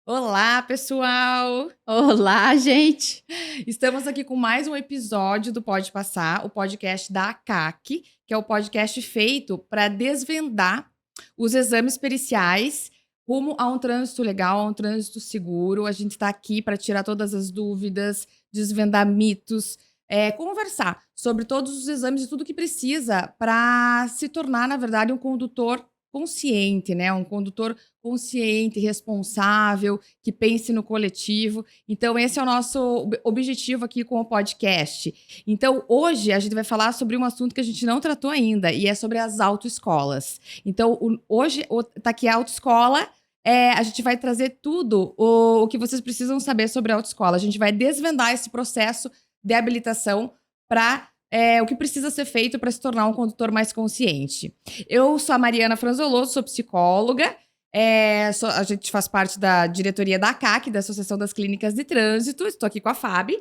Olá, pessoal! Olá, gente! Estamos aqui com mais um episódio do Pode Passar, o podcast da ACAC, que é o podcast feito para desvendar os exames periciais rumo a um trânsito legal, a um trânsito seguro. A gente está aqui para tirar todas as dúvidas, desvendar mitos, conversar sobre todos os exames e tudo que precisa para se tornar, na verdade, um condutor consciente, né? Um condutor consciente, responsável, que pense no coletivo. Então, esse é o nosso objetivo aqui com o podcast. Então, hoje a gente vai falar sobre um assunto que a gente não tratou ainda, e é sobre as autoescolas. Então, hoje tá aqui a autoescola. A gente vai trazer tudo o que vocês precisam saber sobre a autoescola. A gente vai desvendar esse processo de habilitação para o que precisa ser feito para se tornar um condutor mais consciente. Eu sou a Mariana Franzoloso, sou psicóloga. A gente faz parte da diretoria da ACAC, da Associação das Clínicas de Trânsito. Estou aqui com a Fabi.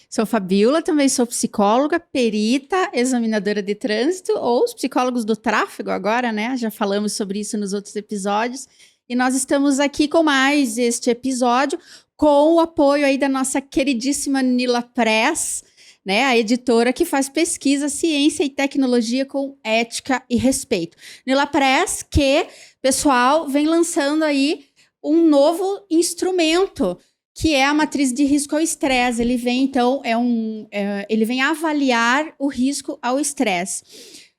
Sou Fabiola, também sou psicóloga, perita, examinadora de trânsito, ou os psicólogos do tráfego agora, né? Já falamos sobre isso nos outros episódios. E nós estamos aqui com mais este episódio, com o apoio aí da nossa queridíssima Nila Press, né, a editora que faz pesquisa, ciência e tecnologia com ética e respeito. Nila Press, que, pessoal, vem lançando aí um novo instrumento, que é a matriz de risco ao estresse. Ele vem, então, ele vem avaliar o risco ao estresse.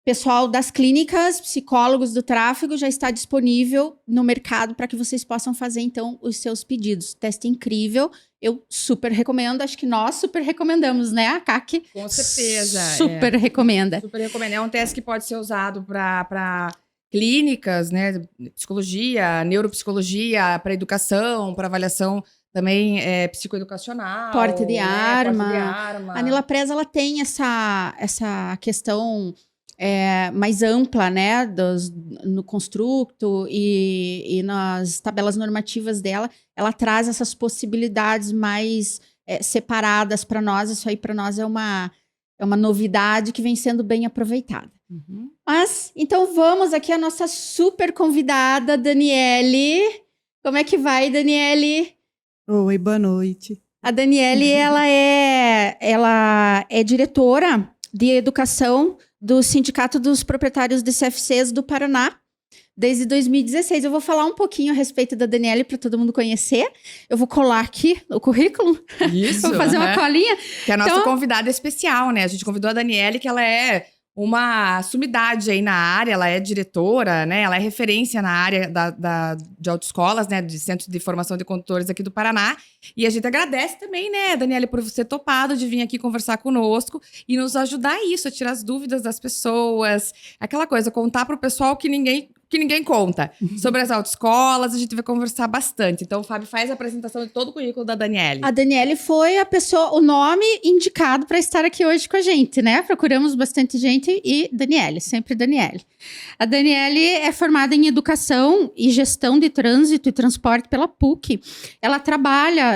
Pessoal das clínicas, psicólogos do tráfego, já está disponível no mercado para que vocês possam fazer, então, os seus pedidos. Teste incrível, eu super recomendo, acho que nós super recomendamos, né, a CAC? Com certeza. Super recomenda. Super recomendo. É um teste que pode ser usado para clínicas, né, psicologia, neuropsicologia, para educação, para avaliação também psicoeducacional. Porte de arma. Porte de arma. A Nila Press, ela tem essa questão mais ampla, né, no construto e nas tabelas normativas dela, ela traz essas possibilidades mais separadas para nós. Isso aí para nós é uma novidade que vem sendo bem aproveitada. Uhum. Mas, então vamos aqui a nossa super convidada, Daniele. Como é que vai, Daniele? Oi, boa noite. A Daniele, ela é diretora de educação do Sindicato dos Proprietários de CFCs do Paraná, desde 2016. Eu vou falar um pouquinho a respeito da Daniele para todo mundo conhecer. Eu vou colar aqui o currículo. Isso. Vou fazer uma colinha. Que é a nossa convidada especial, né? A gente convidou a Daniele, que ela é uma sumidade aí na área, ela é diretora, né? Ela é referência na área de autoescolas, né? De Centro de Formação de Condutores aqui do Paraná. E a gente agradece também, né, Daniele, por você ter topado de vir aqui conversar conosco e nos ajudar a tirar as dúvidas das pessoas. Aquela coisa, contar para o pessoal que ninguém conta. Sobre as autoescolas, a gente vai conversar bastante. Então, o Fábio faz a apresentação de todo o currículo da Daniele. A Daniele foi o nome indicado para estar aqui hoje com a gente, né? Procuramos bastante gente e Daniele, sempre Daniele. A Daniele é formada em Educação e Gestão de Trânsito e Transporte pela PUC. Ela trabalha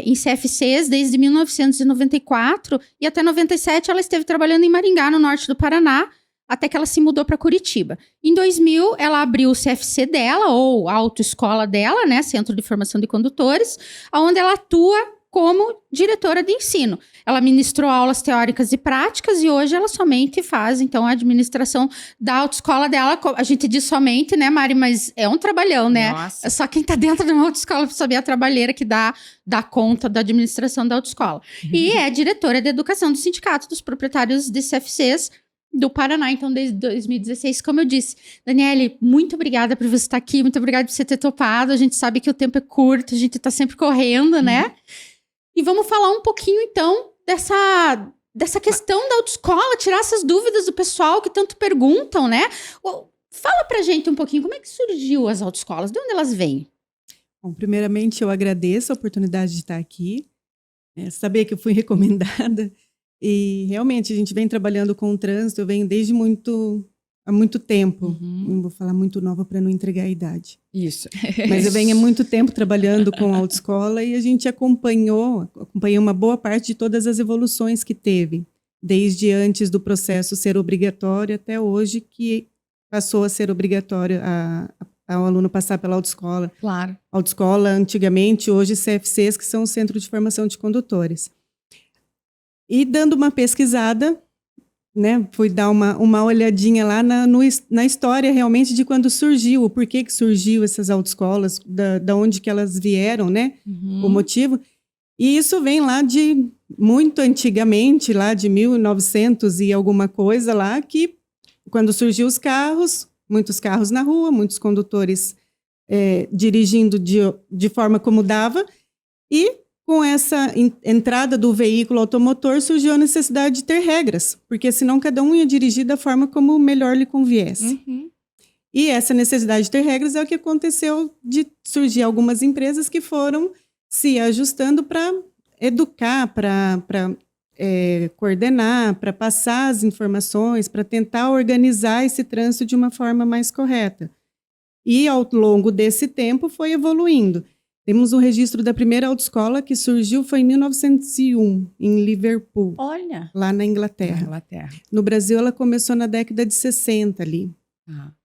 em CFCs desde 1994 e até 97 ela esteve trabalhando em Maringá, no norte do Paraná, até que ela se mudou para Curitiba. Em 2000, ela abriu o CFC dela, ou a autoescola dela, né, Centro de Formação de Condutores, onde ela atua como diretora de ensino. Ela ministrou aulas teóricas e práticas e hoje ela somente faz, então, a administração da autoescola dela. A gente diz somente, né, Mari, mas é um trabalhão, né? Nossa. É só quem tá dentro de uma autoescola para saber a trabalheira que dá conta da administração da autoescola. E é diretora de educação do Sindicato dos Proprietários de CFCs do Paraná, então, desde 2016, como eu disse. Daniele, muito obrigada por você estar aqui, muito obrigada por você ter topado. A gente sabe que o tempo é curto, a gente tá sempre correndo, né? E vamos falar um pouquinho, então, dessa questão da autoescola, tirar essas dúvidas do pessoal que tanto perguntam, né? Fala pra gente um pouquinho, como é que surgiu as autoescolas? De onde elas vêm? Bom, primeiramente, eu agradeço a oportunidade de estar aqui. Saber que eu fui recomendada. E, realmente, a gente vem trabalhando com o trânsito, eu venho desde há muito tempo. Não vou falar muito nova para não entregar a idade. Isso. Mas eu venho há muito tempo trabalhando com a autoescola e a gente acompanhou uma boa parte de todas as evoluções que teve, desde antes do processo ser obrigatório até hoje, que passou a ser obrigatório ao aluno passar pela autoescola. Claro. Autoescola, antigamente, hoje CFCs, que são o Centro de Formação de Condutores. E dando uma pesquisada, né, fui dar uma olhadinha lá na história realmente de quando surgiu, o porquê que surgiu essas autoescolas, da onde que elas vieram, né, o motivo. E isso vem lá de muito antigamente, lá de 1900 e alguma coisa lá, que quando surgiu os carros, muitos carros na rua, muitos condutores dirigindo de forma como dava, e com essa entrada do veículo automotor surgiu a necessidade de ter regras, porque senão cada um ia dirigir da forma como melhor lhe conviesse. E essa necessidade de ter regras é o que aconteceu de surgir algumas empresas que foram se ajustando para educar, para coordenar, para passar as informações, para tentar organizar esse trânsito de uma forma mais correta. E ao longo desse tempo foi evoluindo. Temos um registro da primeira autoescola que surgiu, foi em 1901, em Liverpool. Olha! Lá na Inglaterra. No Brasil, ela começou na década de 60 ali.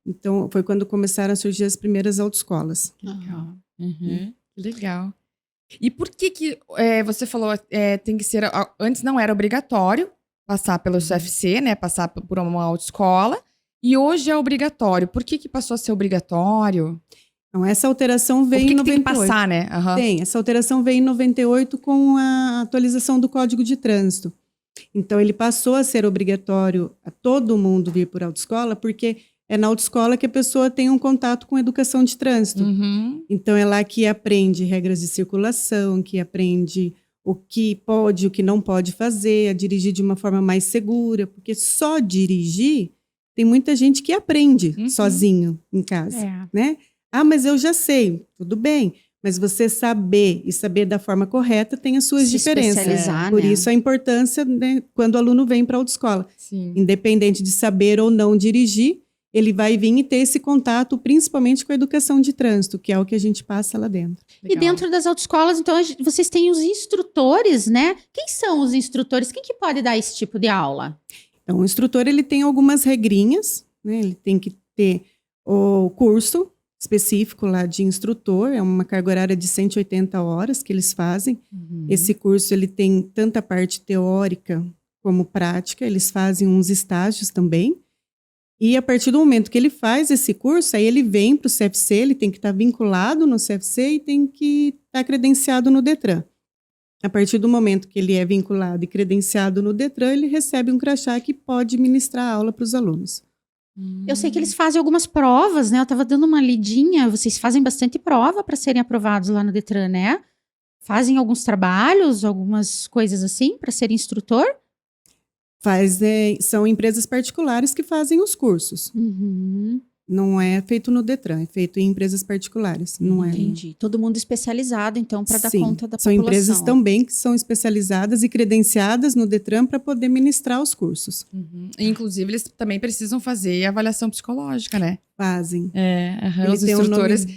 Então, foi quando começaram a surgir as primeiras autoescolas. Que legal. Que legal. E por que você falou tem que ser... Antes não era obrigatório passar pelo CFC, né? Passar por uma autoescola. E hoje é obrigatório. Por que passou a ser obrigatório? Então, essa alteração veio em 98. Tem que passar, né? Tem, essa alteração veio em 98 com a atualização do Código de Trânsito. Então, ele passou a ser obrigatório a todo mundo vir por autoescola, porque é na autoescola que a pessoa tem um contato com educação de trânsito. Então, é lá que aprende regras de circulação, que aprende o que pode, o que não pode fazer, a dirigir de uma forma mais segura, porque só dirigir, tem muita gente que aprende sozinho em casa, né? Ah, mas eu já sei, tudo bem. Mas você saber e saber da forma correta tem as suas diferenças. Por isso a importância, né, quando o aluno vem para a autoescola. Independente de saber ou não dirigir, ele vai vir e ter esse contato, principalmente com a educação de trânsito, que é o que a gente passa lá dentro. Legal. E dentro das autoescolas, então, vocês têm os instrutores, né? Quem são os instrutores? Quem que pode dar esse tipo de aula? Então, o instrutor, ele tem algumas regrinhas, né? Ele tem que ter o curso específico lá de instrutor, é uma carga horária de 180 horas que eles fazem. Esse curso, ele tem tanto a parte teórica como prática, eles fazem uns estágios também. E a partir do momento que ele faz esse curso, aí ele vem para o CFC, ele tem que estar vinculado no CFC e tem que estar credenciado no Detran. A partir do momento que ele é vinculado e credenciado no Detran, ele recebe um crachá que pode ministrar aula para os alunos. Eu sei que eles fazem algumas provas, né? Eu estava dando uma lidinha, vocês fazem bastante prova para serem aprovados lá no Detran, né? Fazem alguns trabalhos, algumas coisas assim, para ser instrutor? São empresas particulares que fazem os cursos. Não é feito no Detran, é feito em empresas particulares. Não Entendi. Todo mundo especializado, então, para dar conta da população. São empresas também que são especializadas e credenciadas no Detran para poder ministrar os cursos. Inclusive, eles também precisam fazer avaliação psicológica, né? Fazem. Os instrutores,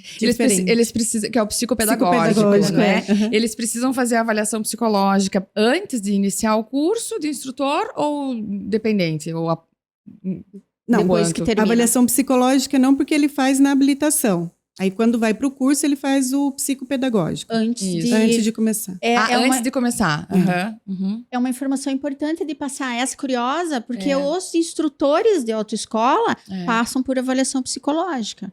eles precisam, que é o psicopedagógico, né? Eles precisam fazer a avaliação psicológica antes de iniciar o curso de instrutor ou dependente? Não, a avaliação psicológica não, porque ele faz na habilitação. Aí, quando vai para o curso, ele faz o psicopedagógico. Antes de começar. Antes de começar. É uma informação importante de passar essa curiosa, porque os instrutores de autoescola passam por avaliação psicológica.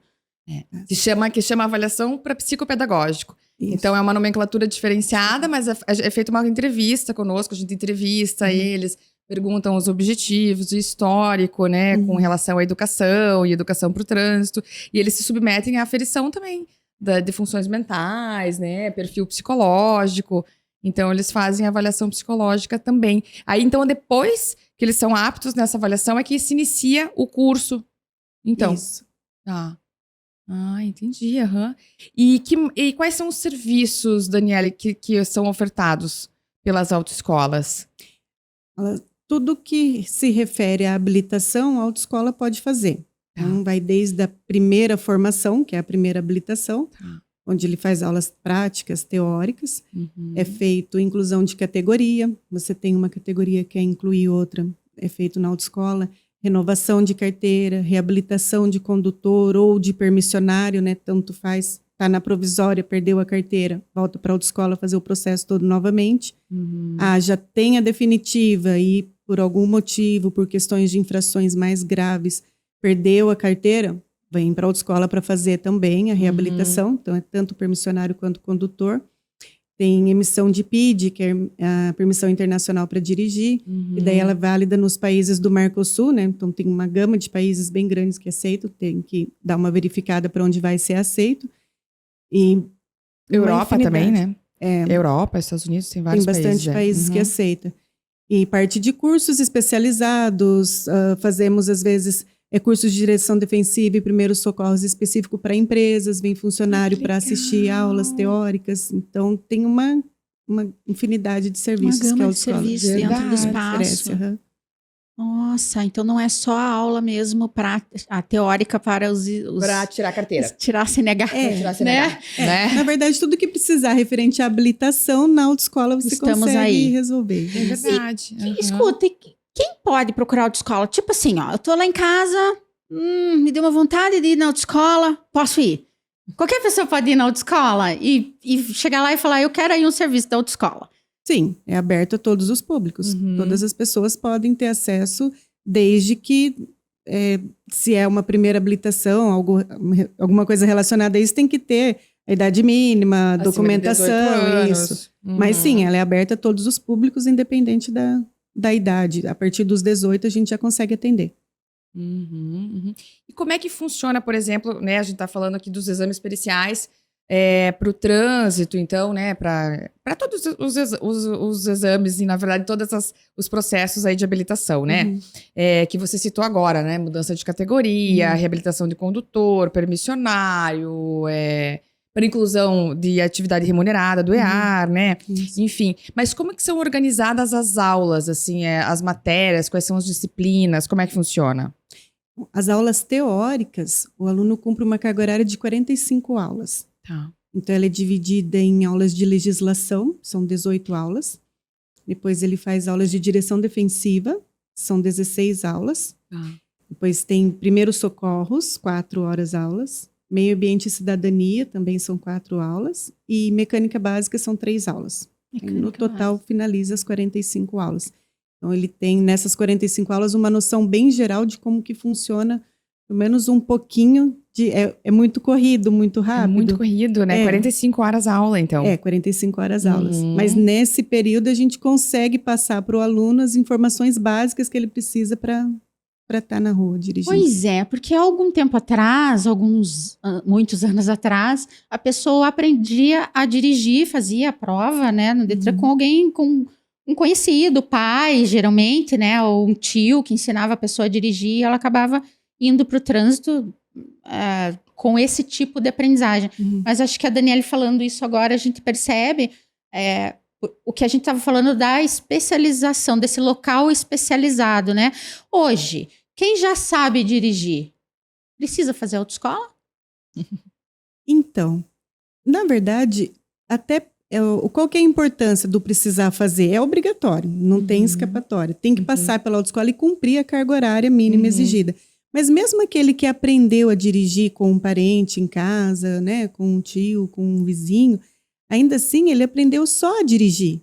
Que chama avaliação para psicopedagógico. Isso. Então, é uma nomenclatura diferenciada, mas é feita uma entrevista conosco, a gente entrevista eles, perguntam os objetivos, o histórico, né, com relação à educação e educação para o trânsito. E eles se submetem à aferição também de funções mentais, né, perfil psicológico. Então, eles fazem avaliação psicológica também. Aí, então, depois que eles são aptos nessa avaliação, é que se inicia o curso. Então, isso. Tá. Entendi. E quais são os serviços, Daniele, que são ofertados pelas autoescolas? Tudo que se refere à habilitação, a autoescola pode fazer. Então, vai desde a primeira formação, que é a primeira habilitação, onde ele faz aulas práticas, teóricas. É feito inclusão de categoria. Você tem uma categoria que quer incluir outra, é feito na autoescola. renovação de carteira, reabilitação de condutor ou de permissionário, né? Tanto faz, está na provisória, perdeu a carteira, volta para a autoescola fazer o processo todo novamente. Já tem a definitiva e por algum motivo, por questões de infrações mais graves, perdeu a carteira, vem para a autoescola para fazer também a reabilitação, então é tanto permissionário quanto condutor. Tem emissão de PID, que é a permissão internacional para dirigir, e daí ela é válida nos países do Mercosul, né? Então tem uma gama de países bem grandes que aceitam, tem que dar uma verificada para onde vai ser aceito. E Europa também, né? Europa, Estados Unidos, tem vários países. Tem bastante países que aceitam. E parte de cursos especializados, fazemos às vezes cursos de direção defensiva e primeiros socorros específico para empresas, vem funcionário para assistir aulas teóricas. Então, tem uma infinidade de serviços uma que a gama de autoescola serviços dentro do espaço. oferece. Nossa, então não é só a aula mesmo a teórica para os para tirar a carteira. Tirar a CNH. Tirar a CNH. Né? Na verdade, tudo que precisar referente à habilitação na autoescola você consegue resolver. É verdade. Escuta, quem pode procurar autoescola? Tipo assim, ó, eu tô lá em casa, me deu uma vontade de ir na autoescola, posso ir? Qualquer pessoa pode ir na autoescola e chegar lá e falar, eu quero ir um serviço da autoescola. Sim, é aberto a todos os públicos. Todas as pessoas podem ter acesso, desde que, se é uma primeira habilitação, alguma coisa relacionada a isso, tem que ter a idade mínima, acima documentação, isso. Mas sim, ela é aberta a todos os públicos, independente da idade. A partir dos 18 a gente já consegue atender. E como é que funciona, por exemplo, né? A gente está falando aqui dos exames periciais para o trânsito, então, né? Para todos os exames e, na verdade, todos os processos aí de habilitação, né? Que você citou agora, né? Mudança de categoria, reabilitação de condutor, permissionário, para inclusão de atividade remunerada do EAR, né? Enfim, mas como que são organizadas as aulas, assim, as matérias, quais são as disciplinas, como é que funciona? As aulas teóricas, o aluno cumpre uma carga horária de 45 aulas. Tá. Então, ela é dividida em aulas de legislação, são 18 aulas. Depois ele faz aulas de direção defensiva, são 16 aulas. Depois tem primeiros socorros, 4 horas aulas. Meio ambiente e cidadania, também são 4 aulas. E mecânica básica são 3 aulas. No total, finaliza as 45 aulas. Então, ele tem, nessas 45 aulas, uma noção bem geral de como que funciona, pelo menos um pouquinho de... É muito corrido, muito rápido. É muito corrido, né? 45 horas a aula, então. 45 horas aulas. Mas nesse período, a gente consegue passar para o aluno as informações básicas que ele precisa para estar na rua dirigindo. Pois é, porque há algum tempo atrás, muitos anos atrás, a pessoa aprendia a dirigir, fazia a prova, né, no Detran com alguém, com um conhecido, pai, geralmente, né, ou um tio que ensinava a pessoa a dirigir, e ela acabava indo para o trânsito com esse tipo de aprendizagem. Mas acho que a Daniele falando isso agora, a gente percebe o que a gente estava falando da especialização, desse local especializado, né? Hoje, quem já sabe dirigir, precisa fazer autoescola? Então, na verdade, até qual que é a importância do precisar fazer? É obrigatório, não tem escapatória. Tem que passar pela autoescola e cumprir a carga horária mínima exigida. Mas mesmo aquele que aprendeu a dirigir com um parente em casa, né, com um tio, com um vizinho, ainda assim ele aprendeu só a dirigir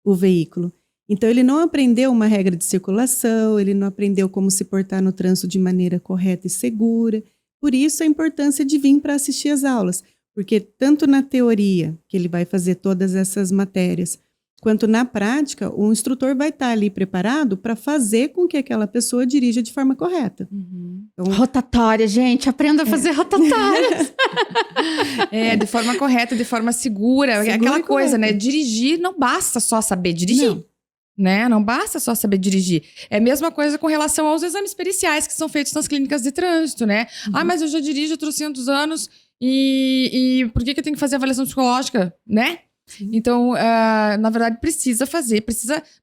o veículo. Então ele não aprendeu uma regra de circulação, ele não aprendeu como se portar no trânsito de maneira correta e segura. Por isso a importância de vir para assistir às aulas. Porque tanto na teoria, que ele vai fazer todas essas matérias, quanto na prática, o instrutor vai estar ali preparado para fazer com que aquela pessoa dirija de forma correta. Então, rotatória, gente, aprenda a fazer rotatórias. De forma correta, de forma segura. Aquela coisa, né? Dirigir não basta só saber dirigir. Não basta só saber dirigir. É a mesma coisa com relação aos exames periciais que são feitos nas clínicas de trânsito, né? Mas eu já dirijo há 300 anos e por que eu tenho que fazer avaliação psicológica, né? Então, na verdade,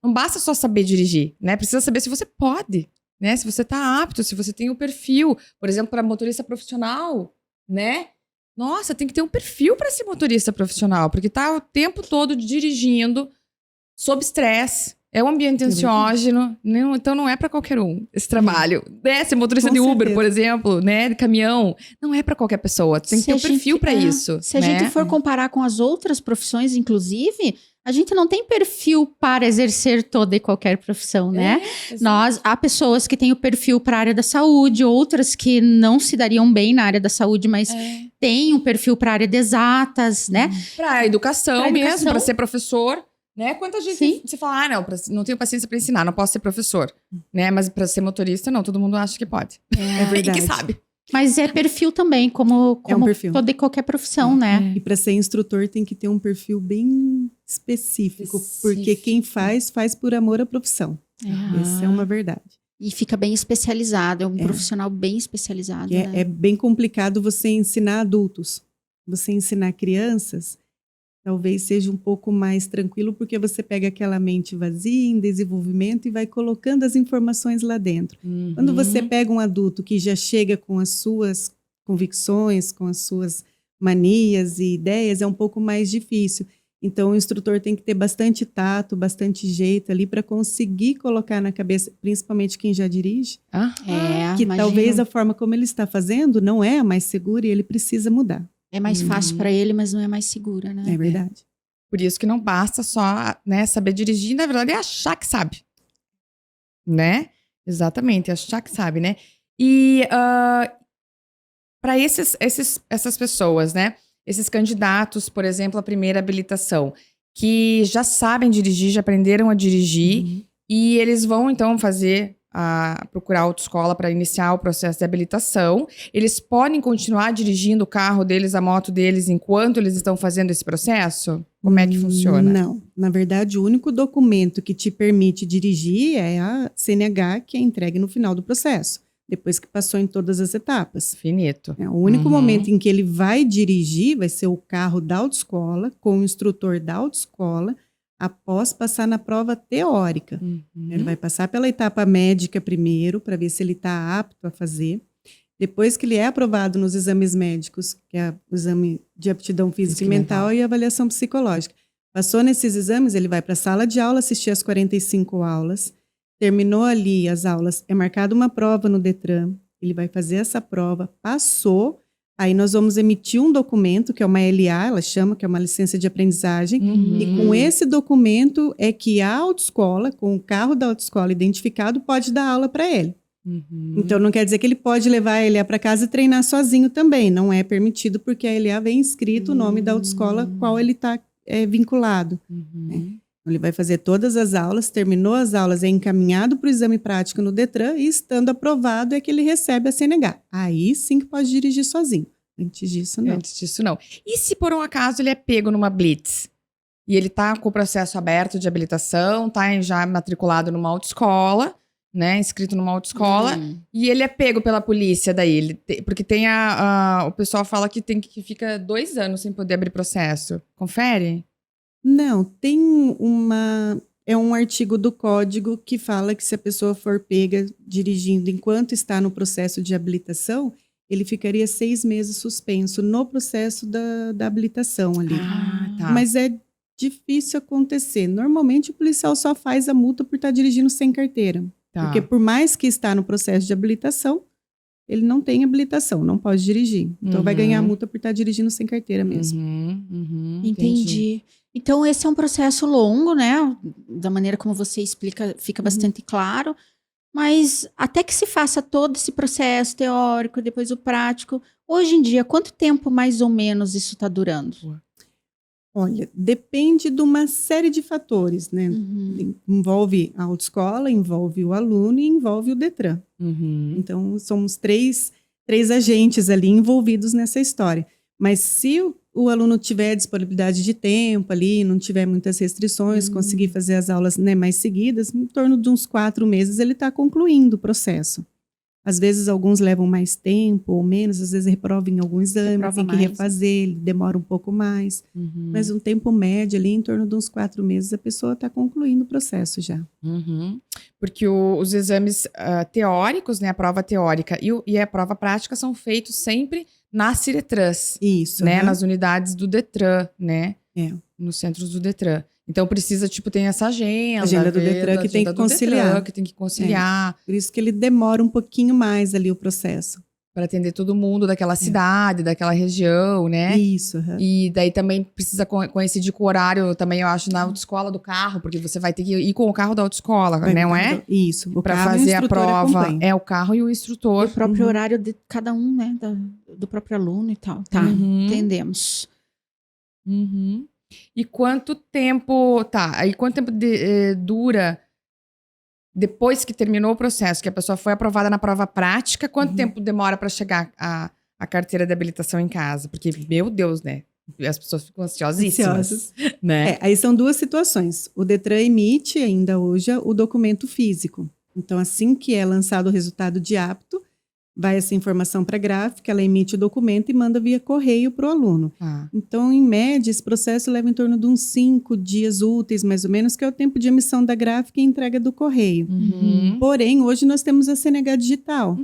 não basta só saber dirigir, né? Precisa saber se você pode, né? Se você está apto, se você tem o perfil. Por exemplo, para motorista profissional, né? Nossa, tem que ter um perfil para ser motorista profissional, porque tá o tempo todo dirigindo sob estresse, É um ambiente ansiógeno, então não é para qualquer um esse trabalho. Né? Ser motorista Com de Uber, certeza. por exemplo, né? De caminhão, não é para qualquer pessoa. Tu tem que ter um perfil para isso. Se a né? gente for comparar com as outras profissões, inclusive, a gente não tem perfil para exercer toda e qualquer profissão, né? Há pessoas que têm o perfil para a área da saúde, outras que não se dariam bem na área da saúde, mas têm um perfil para a área de exatas, né? Para educação Pra mesmo, educação. para ser professor. Né? Quanta gente você fala, não, não tenho paciência para ensinar, não posso ser professor. Né? Mas para ser motorista, não, todo mundo acha que pode. É verdade. E que sabe. Mas é perfil também, como É um perfil. toda e qualquer profissão, né? E para ser instrutor tem que ter um perfil bem específico, porque quem faz por amor à profissão. Essa é uma verdade. E fica bem especializado, é um profissional bem especializado. Né? É bem complicado você ensinar adultos. Você ensinar crianças, talvez seja um pouco mais tranquilo, porque você pega aquela mente vazia, em desenvolvimento, e vai colocando as informações lá dentro. Quando você pega um adulto que já chega com as suas convicções, com as suas manias e ideias, é um pouco mais difícil. Então, o instrutor tem que ter bastante tato, bastante jeito ali para conseguir colocar na cabeça, principalmente quem já dirige, que imagino. talvez a forma como ele está fazendo não é a mais segura e ele precisa mudar. É mais fácil para ele, mas não é mais segura, né? É verdade. Por isso que não basta só, né, saber dirigir, na verdade é achar que sabe. Né? Exatamente, achar que sabe, né? E para essas pessoas, né? Esses candidatos, por exemplo, à primeira habilitação, que já sabem dirigir, já aprenderam a dirigir, e eles vão, então, procurar autoescola para iniciar o processo de habilitação. Eles podem continuar dirigindo o carro deles, a moto deles, enquanto eles estão fazendo esse processo? Como é que funciona? Não. Na verdade, o único documento que te permite dirigir é a CNH, que é entregue no final do processo, depois que passou em todas as etapas. Finito. O único momento em que ele vai dirigir vai ser o carro da autoescola, com o instrutor da autoescola, após passar na prova teórica. Ele vai passar pela etapa médica primeiro, para ver se ele está apto a fazer. Depois que ele é aprovado nos exames médicos, que é o exame de aptidão física e mental e avaliação psicológica. Passou nesses exames, ele vai para a sala de aula, assistir as 45 aulas. Terminou ali as aulas, é marcada uma prova no Detran. Ele vai fazer essa prova, passou. Aí nós vamos emitir um documento, que é uma LA, ela chama, que é uma licença de aprendizagem. E com esse documento é que a autoescola, com o carro da autoescola identificado, pode dar aula para ele. Então não quer dizer que ele pode levar a LA para casa e treinar sozinho também. Não é permitido, porque a LA vem escrito o nome da autoescola qual ele está vinculado. Né? Ele vai fazer todas as aulas, terminou as aulas, é encaminhado para o exame prático no Detran e, estando aprovado, é que ele recebe a CNH. Aí sim que pode dirigir sozinho. Antes disso, não. Antes disso, não. E se por um acaso ele é pego numa blitz? E ele tá com o processo aberto de habilitação, tá já matriculado numa autoescola, né? Inscrito numa autoescola, e ele é pego pela polícia daí. Porque tem o pessoal fala que fica 2 anos sem poder abrir processo. Confere? Não, tem um artigo do código que fala que se a pessoa for pega dirigindo enquanto está no processo de habilitação, ele ficaria 6 meses suspenso no processo da habilitação ali. Tá. Mas é difícil acontecer. Normalmente o policial só faz a multa por estar dirigindo sem carteira. Tá. Porque por mais que está no processo de habilitação, ele não tem habilitação, não pode dirigir. Então vai ganhar a multa por estar dirigindo sem carteira mesmo. Entendi. Então, esse é um processo longo, né? Da maneira como você explica, fica bastante claro. Mas até que se faça todo esse processo teórico, depois o prático, hoje em dia, quanto tempo mais ou menos isso está durando? Olha, depende de uma série de fatores, né? Envolve a autoescola, envolve o aluno e envolve o Detran. Então, somos três agentes ali envolvidos nessa história. Mas se o aluno tiver disponibilidade de tempo ali, não tiver muitas restrições, conseguir fazer as aulas, né, mais seguidas, em torno de uns 4 meses ele está concluindo o processo. Às vezes alguns levam mais tempo ou menos, às vezes reprova em algum exame, tem que refazer, ele demora um pouco mais. Mas um tempo médio ali, em torno de uns 4 meses, a pessoa está concluindo o processo já. Porque os exames teóricos, né, a prova teórica e a prova prática são feitos sempre na Ciretrans. Isso. Né, nas unidades do Detran, né? É. Nos centros do Detran. Então precisa, tipo, tem essa agenda. Agenda do ver Detran da que tem agenda que do conciliar. Detran, que tem que conciliar. Por isso que ele demora um pouquinho mais ali o processo. Para atender todo mundo daquela cidade, daquela região, né? Isso. E daí também precisa coincidir com o horário, também eu acho, na autoescola do carro, porque você vai ter que ir com o carro da autoescola, Vai não com o é? carro Isso. O Para carro e o fazer a instrutor prova. acompanham. É o carro e o instrutor. O próprio horário de cada um, né? Do próprio aluno e tal. Tá, entendemos. Uhum. E quanto tempo. Tá, aí quanto tempo dura depois que terminou o processo, que a pessoa foi aprovada na prova prática, quanto tempo demora para chegar a carteira de habilitação em casa? Porque, meu Deus, né? As pessoas ficam ansiosíssimas. Né? Aí são duas situações. O Detran emite ainda hoje o documento físico. Então, assim que é lançado o resultado de apto, vai essa informação para a gráfica, ela emite o documento e manda via correio para o aluno. Então, em média, esse processo leva em torno de uns 5 dias úteis, mais ou menos, que é o tempo de emissão da gráfica e entrega do correio. Porém, hoje nós temos a CNH digital.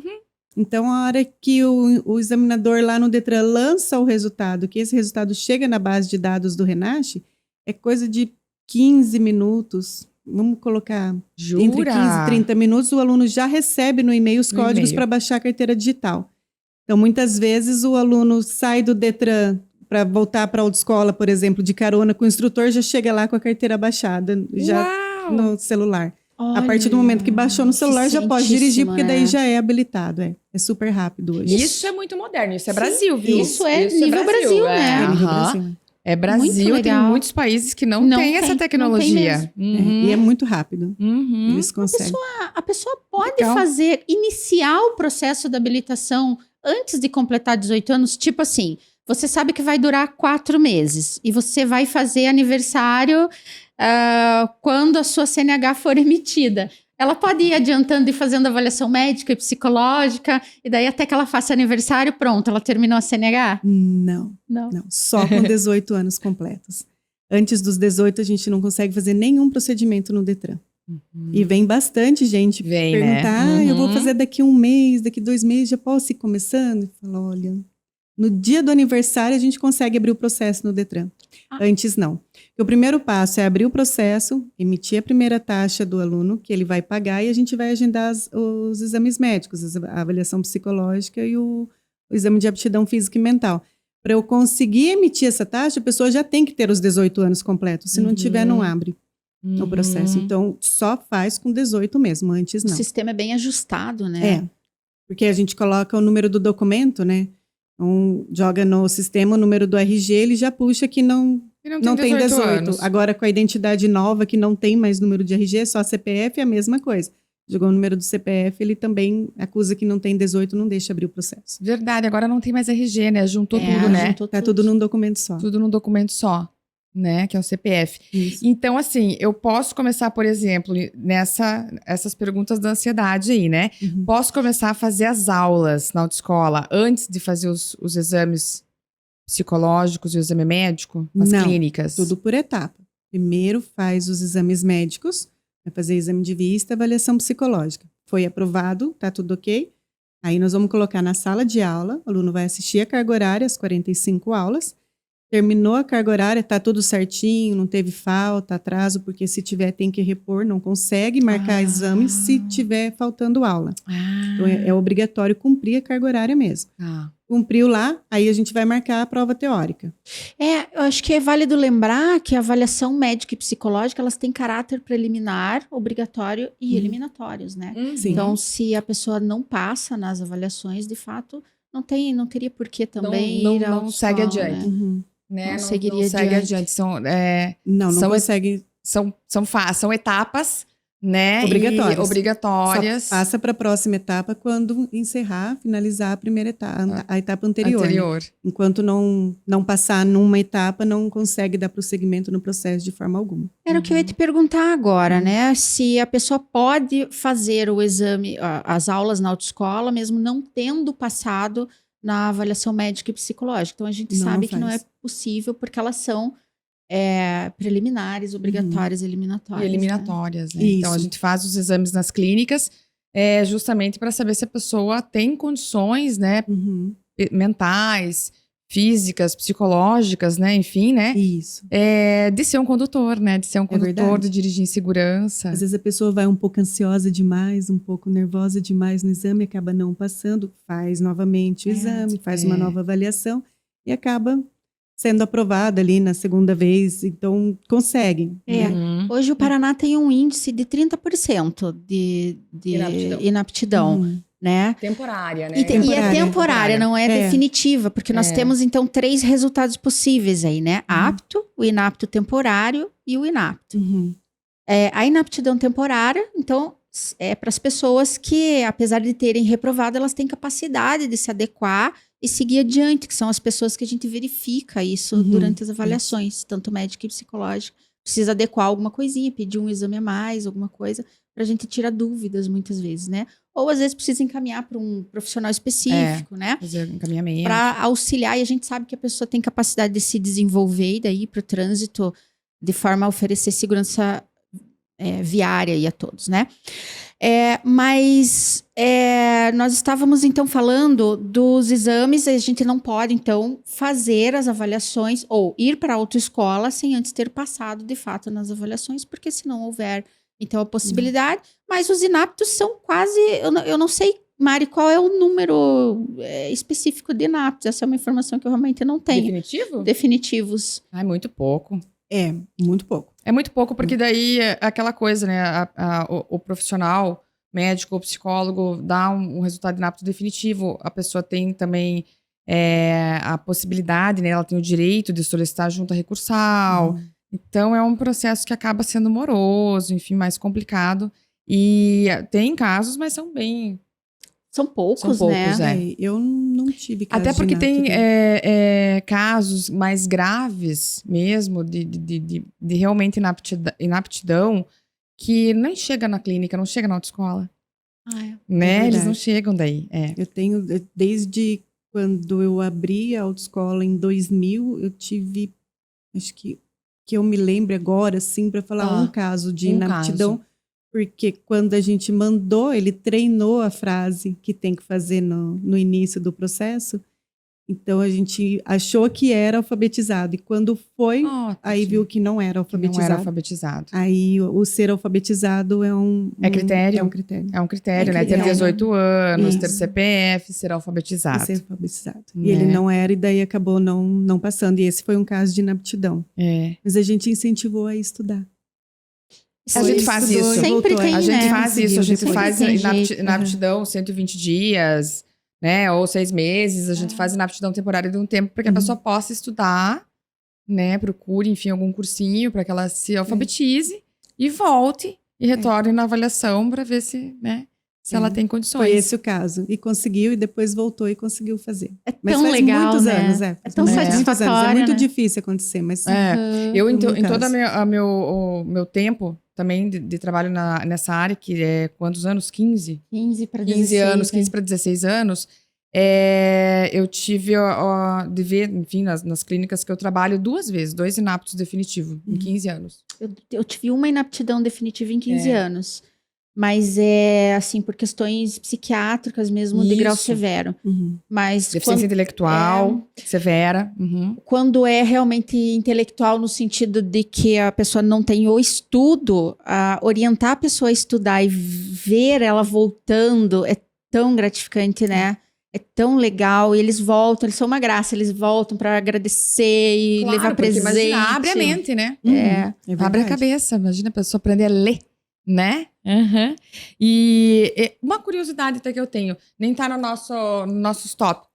Então, a hora que o examinador lá no Detran lança o resultado, que esse resultado chega na base de dados do Renasce, é coisa de 15 minutos. Vamos colocar entre 15 e 30 minutos, o aluno já recebe no e-mail os códigos para baixar a carteira digital. Então, muitas vezes, o aluno sai do Detran para voltar para a autoescola, por exemplo, de carona com o instrutor, já chega lá com a carteira baixada, já no celular. Olha, a partir do momento que baixou no celular, já pode dirigir, porque daí já é habilitado. É super rápido hoje. Isso é muito moderno, isso é Brasil, viu? Isso é nível Brasil, né? É nível Brasil. É Brasil, tem muitos países que não tem essa tecnologia. E é muito rápido. Eles conseguem. A pessoa pode iniciar o processo de habilitação antes de completar 18 anos, tipo assim, você sabe que vai durar 4 meses e você vai fazer aniversário quando a sua CNH for emitida. Ela pode ir adiantando e fazendo avaliação médica e psicológica, e daí até que ela faça aniversário, pronto, ela terminou a CNH? Não. Só com 18 anos completos. Antes dos 18, a gente não consegue fazer nenhum procedimento no Detran. E vem bastante gente perguntar, eu vou fazer daqui 1 mês, daqui 2 meses, já posso ir começando? E falo, olha, no dia do aniversário a gente consegue abrir o processo no Detran. Antes não. O primeiro passo é abrir o processo, emitir a primeira taxa do aluno, que ele vai pagar, e a gente vai agendar os exames médicos, a avaliação psicológica e o exame de aptidão física e mental. Para eu conseguir emitir essa taxa, a pessoa já tem que ter os 18 anos completos. Se não tiver, não abre o processo. Então, só faz com 18 mesmo, antes não. O sistema é bem ajustado, né? Porque a gente coloca o número do documento, né? Então, joga no sistema o número do RG, ele já puxa que não tem 18. Anos. Agora, com a identidade nova, que não tem mais número de RG, só CPF, é a mesma coisa. Jogou o número do CPF, ele também acusa que não tem 18, não deixa abrir o processo. Verdade, agora não tem mais RG, né? Juntou tudo, né? Tá tudo num documento só. Tudo num documento só, né? Que é o CPF. Isso. Então, assim, eu posso começar, por exemplo, essas perguntas da ansiedade aí, né? Posso começar a fazer as aulas na autoescola antes de fazer os exames psicológicos e o exame médico nas clínicas? Tudo por etapa. Primeiro faz os exames médicos, vai fazer exame de vista, avaliação psicológica. Foi aprovado, tá tudo ok? Aí nós vamos colocar na sala de aula, o aluno vai assistir a carga horária, as 45 aulas. Terminou a carga horária, tá tudo certinho, não teve falta, atraso, porque se tiver tem que repor, não consegue marcar exame se tiver faltando aula. Então é obrigatório cumprir a carga horária mesmo. Cumpriu lá, aí a gente vai marcar a prova teórica. Eu acho que é válido lembrar que a avaliação médica e psicológica, elas têm caráter preliminar, obrigatório e eliminatórios, né? Sim. Então, se a pessoa não passa nas avaliações, de fato, não teria por que também ir ao não segue adiante. Né? Não seguiria segue adiante. Não consegue. São etapas, né? Obrigatórias. Só passa para a próxima etapa quando finalizar a primeira etapa, a etapa anterior. Né? Enquanto não passar numa etapa, não consegue dar prosseguimento no processo de forma alguma. Era o que eu ia te perguntar agora, né? Se a pessoa pode fazer o exame, as aulas na autoescola, mesmo não tendo passado na avaliação médica e psicológica. Então, a gente sabe que não é possível, porque elas são preliminares, obrigatórias e eliminatórias. E eliminatórias, né? Isso. Então, a gente faz os exames nas clínicas justamente para saber se a pessoa tem condições, né, mentais, físicas, psicológicas, né? Enfim, né? Isso. De ser um condutor, né? De ser um condutor, verdade. de dirigir em segurança. Às vezes a pessoa vai um pouco ansiosa demais, um pouco nervosa demais no exame, acaba não passando, faz novamente o exame, faz uma nova avaliação e acaba sendo aprovada ali na segunda vez. Então, conseguem. Uhum. Hoje o Paraná tem um índice de 30% de inaptidão, né? Temporária, né? E é temporária, não é definitiva, porque nós temos, então, 3 resultados possíveis aí, né? Apto, o inapto temporário e o inapto. A inaptidão temporária, então, é para as pessoas que, apesar de terem reprovado, elas têm capacidade de se adequar e seguir adiante, que são as pessoas que a gente verifica isso durante as avaliações, tanto médica e psicológica. Precisa adequar alguma coisinha, pedir um exame a mais, alguma coisa, para a gente tirar dúvidas muitas vezes, né? Ou às vezes precisa encaminhar para um profissional específico, né? Fazer encaminhamento. Para auxiliar, e a gente sabe que a pessoa tem capacidade de se desenvolver e daí para o trânsito, de forma a oferecer segurança viária aí a todos, né? Mas nós estávamos então falando dos exames, a gente não pode então fazer as avaliações ou ir para a autoescola sem antes ter passado de fato nas avaliações, porque se não houver então a possibilidade, mas os inaptos são quase, eu não sei, Mari, qual é o número específico de inaptos? Essa é uma informação que eu realmente não tenho. Definitivo? Definitivos. Muito pouco. Muito pouco. É muito pouco, porque daí é aquela coisa, né? O profissional, médico ou psicólogo, dá um resultado inapto definitivo. A pessoa tem também a possibilidade, né? Ela tem o direito de solicitar junta recursal. Então, é um processo que acaba sendo moroso, enfim, mais complicado. E tem casos, mas são bem... São poucos, né? Eu não tive casos. Até porque de tem inapto, casos mais graves mesmo de realmente inaptidão que nem chega na clínica, não chega na autoescola. Né? Eles não chegam daí. Eu tenho, desde quando eu abri a autoescola em 2000, eu tive, acho que eu me lembro agora, assim, para falar um caso de inaptidão. Porque quando a gente mandou, ele treinou a frase que tem que fazer no início do processo. Então, a gente achou que era alfabetizado. E quando foi, aí viu que não era alfabetizado. Não era alfabetizado. Aí, o ser alfabetizado é um critério. É um critério. É um critério, né? Ter 18 anos, ter CPF, ser alfabetizado. Ser alfabetizado. E ele não era, e daí acabou não passando. E esse foi um caso de inaptidão. Mas a gente incentivou a estudar. A gente faz isso. Sempre tem, a gente né? faz isso. A gente Sempre faz tem inaptidão 120 dias, né? Ou 6 meses. A gente faz inaptidão temporária de um tempo para que a pessoa possa estudar, né? Procure, enfim, algum cursinho para que ela se alfabetize e volte e retorne na avaliação para ver se, né? Se ela tem condições. Foi esse o caso. E conseguiu, e depois voltou e conseguiu fazer. Mas faz legal, muitos né? anos, É tão satisfatório, É muito né? difícil acontecer, mas... Eu, em todo o meu tempo também de trabalho nessa área, que é quantos anos? 15? 15 para 16 anos, 15 para 16 anos. Eu tive de ver, enfim, nas clínicas que eu trabalho 2 vezes, 2 inaptos definitivos em 15 anos. Eu tive uma inaptidão definitiva em 15 anos. Mas assim, por questões psiquiátricas mesmo, de grau severo. Mas deficiência intelectual, severa. Quando é realmente intelectual, no sentido de que a pessoa não tem o estudo, orientar a pessoa a estudar e ver ela voltando é tão gratificante, né? É tão legal. E eles voltam, eles são uma graça, eles voltam para agradecer e levar presente. Imagina, abre a mente, né? Abre a cabeça, imagina a pessoa aprender a ler. Né? E uma curiosidade até que eu tenho, nem tá no nossos tópicos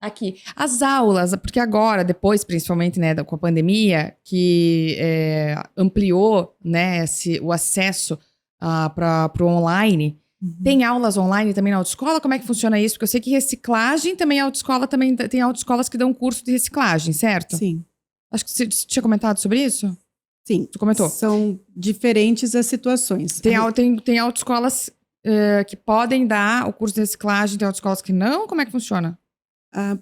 aqui. As aulas, porque agora, depois, principalmente, né, com a pandemia, que ampliou, né, o acesso para o online. Tem aulas online também na autoescola? Como é que funciona isso? Porque eu sei que reciclagem também, a autoescola também tem autoescolas que dão curso de reciclagem, certo? Sim. Acho que você tinha comentado sobre isso? Sim, tu comentou. São diferentes as situações. Tem autoescolas que podem dar o curso de reciclagem, tem autoescolas que não? Como é que funciona?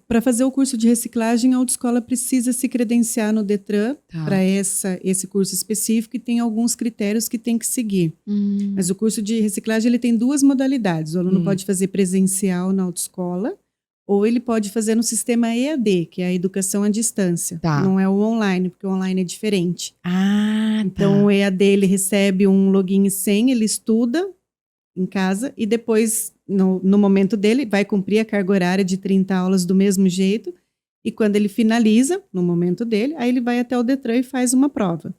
Para fazer o curso de reciclagem, a autoescola precisa se credenciar no Detran para esse curso específico e tem alguns critérios que tem que seguir. Mas o curso de reciclagem ele tem 2 modalidades. O aluno pode fazer presencial na autoescola ou ele pode fazer no sistema EAD, que é a educação à distância. Tá. Não é o online, porque o online é diferente. Ah, Então, o EAD, ele recebe um login e senha, ele estuda em casa e depois, no momento dele, vai cumprir a carga horária de 30 aulas do mesmo jeito. E quando ele finaliza, no momento dele, aí ele vai até o Detran e faz uma prova.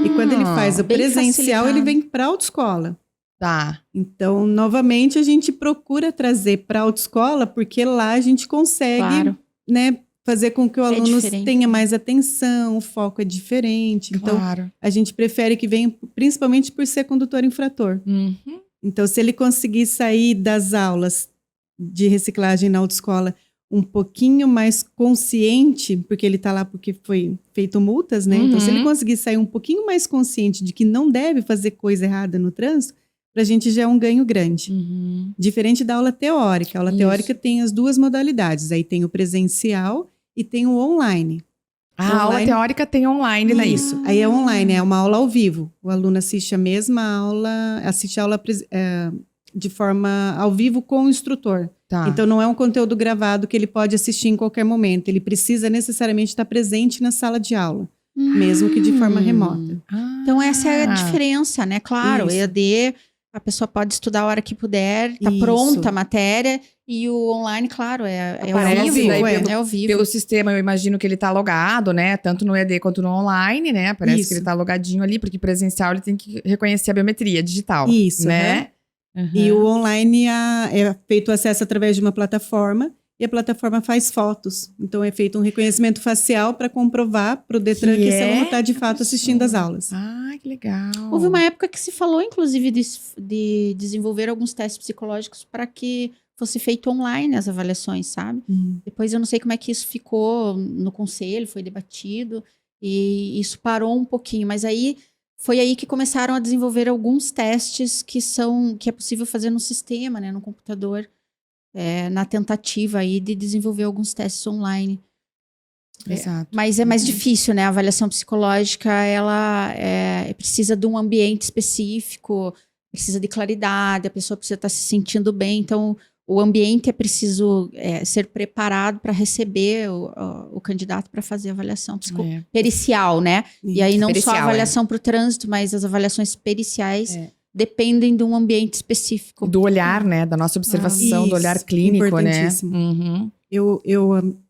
E quando ele faz o bem presencial, facilitado. ele vem para a autoescola. Tá. Então, novamente, a gente procura trazer para a autoescola, porque lá a gente consegue, Claro. né, fazer com que o aluno diferente, tenha né? mais atenção, o foco é diferente. Então, Claro. a gente prefere que venha principalmente por ser condutor infrator. Uhum. Então, se ele conseguir sair das aulas de reciclagem na autoescola um pouquinho mais consciente, porque ele está lá porque foi feito multas, né? Então, se ele conseguir sair um pouquinho mais consciente de que não deve fazer coisa errada no trânsito, para a gente já é um ganho grande. Uhum. Diferente da aula teórica. A aula Isso. teórica tem as duas modalidades. Aí tem o presencial e tem o online. A aula Online. teórica tem online, não é isso? Aí é online, é uma aula ao vivo. O aluno assiste a mesma aula, assiste a aula de forma ao vivo com o instrutor. Tá. Então não é um conteúdo gravado que ele pode assistir em qualquer momento. Ele precisa necessariamente estar presente na sala de aula, mesmo que de forma remota. Então, essa é a diferença, né? Claro, o Isso. EAD, a pessoa pode estudar a hora que puder, tá Isso. pronta a matéria, e o online, claro, é ao Aparece vivo. daí É, pelo- ao vivo. Pelo sistema, eu imagino que ele tá logado, né? Tanto no ED quanto no online, né? Parece Isso. que ele tá logadinho ali, porque presencial ele tem que reconhecer a biometria digital. Isso, né? E o online é feito acesso através de uma plataforma e a plataforma faz fotos. Então é feito um reconhecimento facial para comprovar para o Detran Que que esse é aluno está de fato assistindo às aulas. Ah, que legal. Houve uma época que se falou, inclusive, de desenvolver alguns testes psicológicos para que fosse feito online as avaliações, sabe? Depois eu não sei como é que isso ficou no conselho, foi debatido, e isso parou um pouquinho, mas aí foi aí que começaram a desenvolver alguns testes que é possível fazer no sistema, né, no computador, na tentativa aí de desenvolver alguns testes online. Exato. Mas é mais difícil, né? A avaliação psicológica, ela precisa de um ambiente específico, precisa de claridade, a pessoa precisa estar se sentindo bem. Então, o ambiente é preciso ser preparado para receber o candidato para fazer a avaliação pericial, né? E aí não Pericial, só a avaliação para o trânsito, mas as avaliações periciais dependem de um ambiente específico. Do olhar, né? Da nossa observação, do olhar Isso, clínico, né? importantíssimo. Uhum.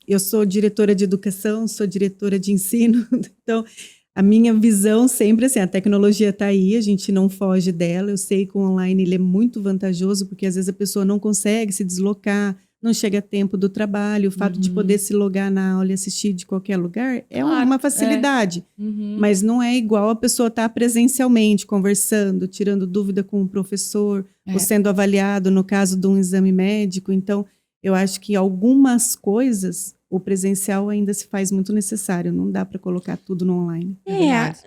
Eu sou diretora de educação, sou diretora de ensino, então a minha visão sempre assim, a tecnologia está aí, a gente não foge dela. Eu sei que o online ele é muito vantajoso, porque às vezes a pessoa não consegue se deslocar, não chega a tempo do trabalho. O fato de poder se logar na aula e assistir de qualquer lugar é uma facilidade, mas não é igual a pessoa estar presencialmente, conversando, tirando dúvida com o professor, ou sendo avaliado no caso de um exame médico. Então, eu acho que algumas coisas o presencial ainda se faz muito necessário. Não dá para colocar tudo no online. verdade.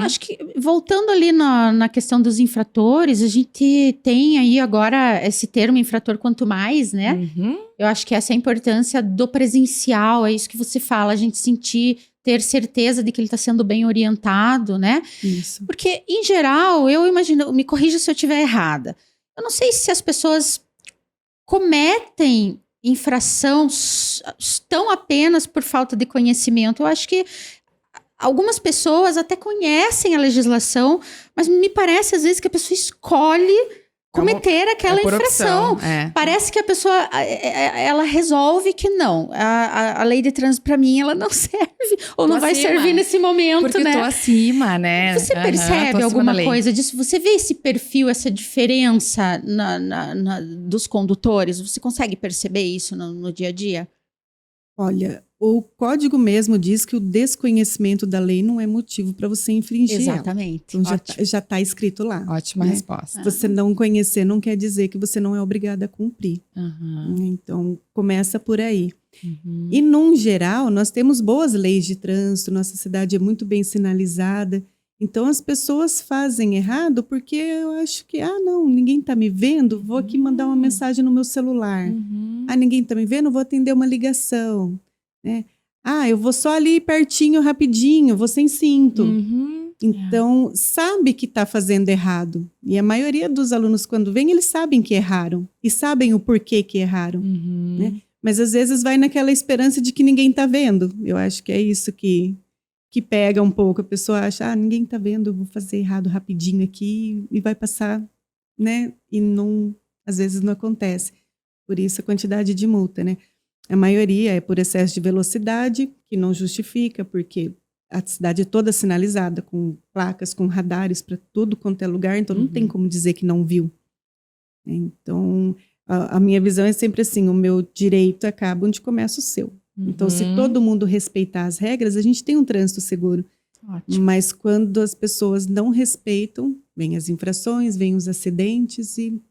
Acho que voltando ali na questão dos infratores, a gente tem aí agora esse termo infrator quanto mais, né? Uhum. Eu acho que essa é a importância do presencial, é isso que você fala, a gente ter certeza de que ele está sendo bem orientado, né? Isso. Porque, em geral, eu imagino, me corrija se eu estiver errada, eu não sei se as pessoas cometem infração tão apenas por falta de conhecimento. Eu acho que algumas pessoas até conhecem a legislação, mas me parece às vezes que a pessoa escolhe cometer aquela por infração. opção, Parece que a pessoa ela resolve que não. A lei de trânsito, para mim, ela não serve. Ou não vai acima. servir nesse momento, Porque né? eu tô acima, né? Você Aham, percebe tô acima alguma da lei. coisa disso? Você vê esse perfil, essa diferença dos condutores? Você consegue perceber isso no dia a dia? Olha, o código mesmo diz que o desconhecimento da lei não é motivo para você infringir ela. Exatamente. Então Ótimo. já está escrito lá. Ótima né? resposta. Você não conhecer não quer dizer que você não é obrigada a cumprir. Uhum. Então, começa por aí. Uhum. E, num geral, nós temos boas leis de trânsito, nossa cidade é muito bem sinalizada. Então, as pessoas fazem errado porque eu acho que, não, ninguém está me vendo, vou aqui mandar uma mensagem no meu celular. Uhum. Ninguém está me vendo, vou atender uma ligação. Né? Eu vou só ali pertinho, rapidinho, vou sem cinto. Uhum. Então, sabe que está fazendo errado. E a maioria dos alunos, quando vem, eles sabem que erraram. E sabem o porquê que erraram. Uhum. Né? mas às vezes vai naquela esperança de que ninguém está vendo. Eu acho que é isso que pega um pouco. A pessoa acha, ninguém está vendo, eu vou fazer errado rapidinho aqui e vai passar, né? E não, às vezes não acontece. Por isso a quantidade de multa, né? A maioria é por excesso de velocidade, que não justifica, porque a cidade é toda sinalizada, com placas, com radares para tudo quanto é lugar, então não tem como dizer que não viu. Então, a minha visão é sempre assim, o meu direito acaba onde começa o seu. Então, se todo mundo respeitar as regras, a gente tem um trânsito seguro. Ótimo. Mas quando as pessoas não respeitam, vem as infrações, vem os acidentes e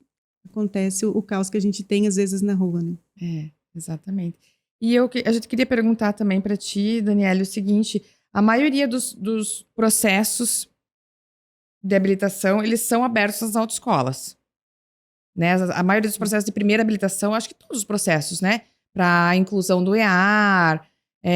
acontece o caos que a gente tem às vezes na rua, né? Exatamente. E a gente queria perguntar também para ti, Daniela, o seguinte, a maioria dos processos de habilitação, eles são abertos às autoescolas, né? A maioria dos processos de primeira habilitação, acho que todos os processos, né? Para inclusão do EAR,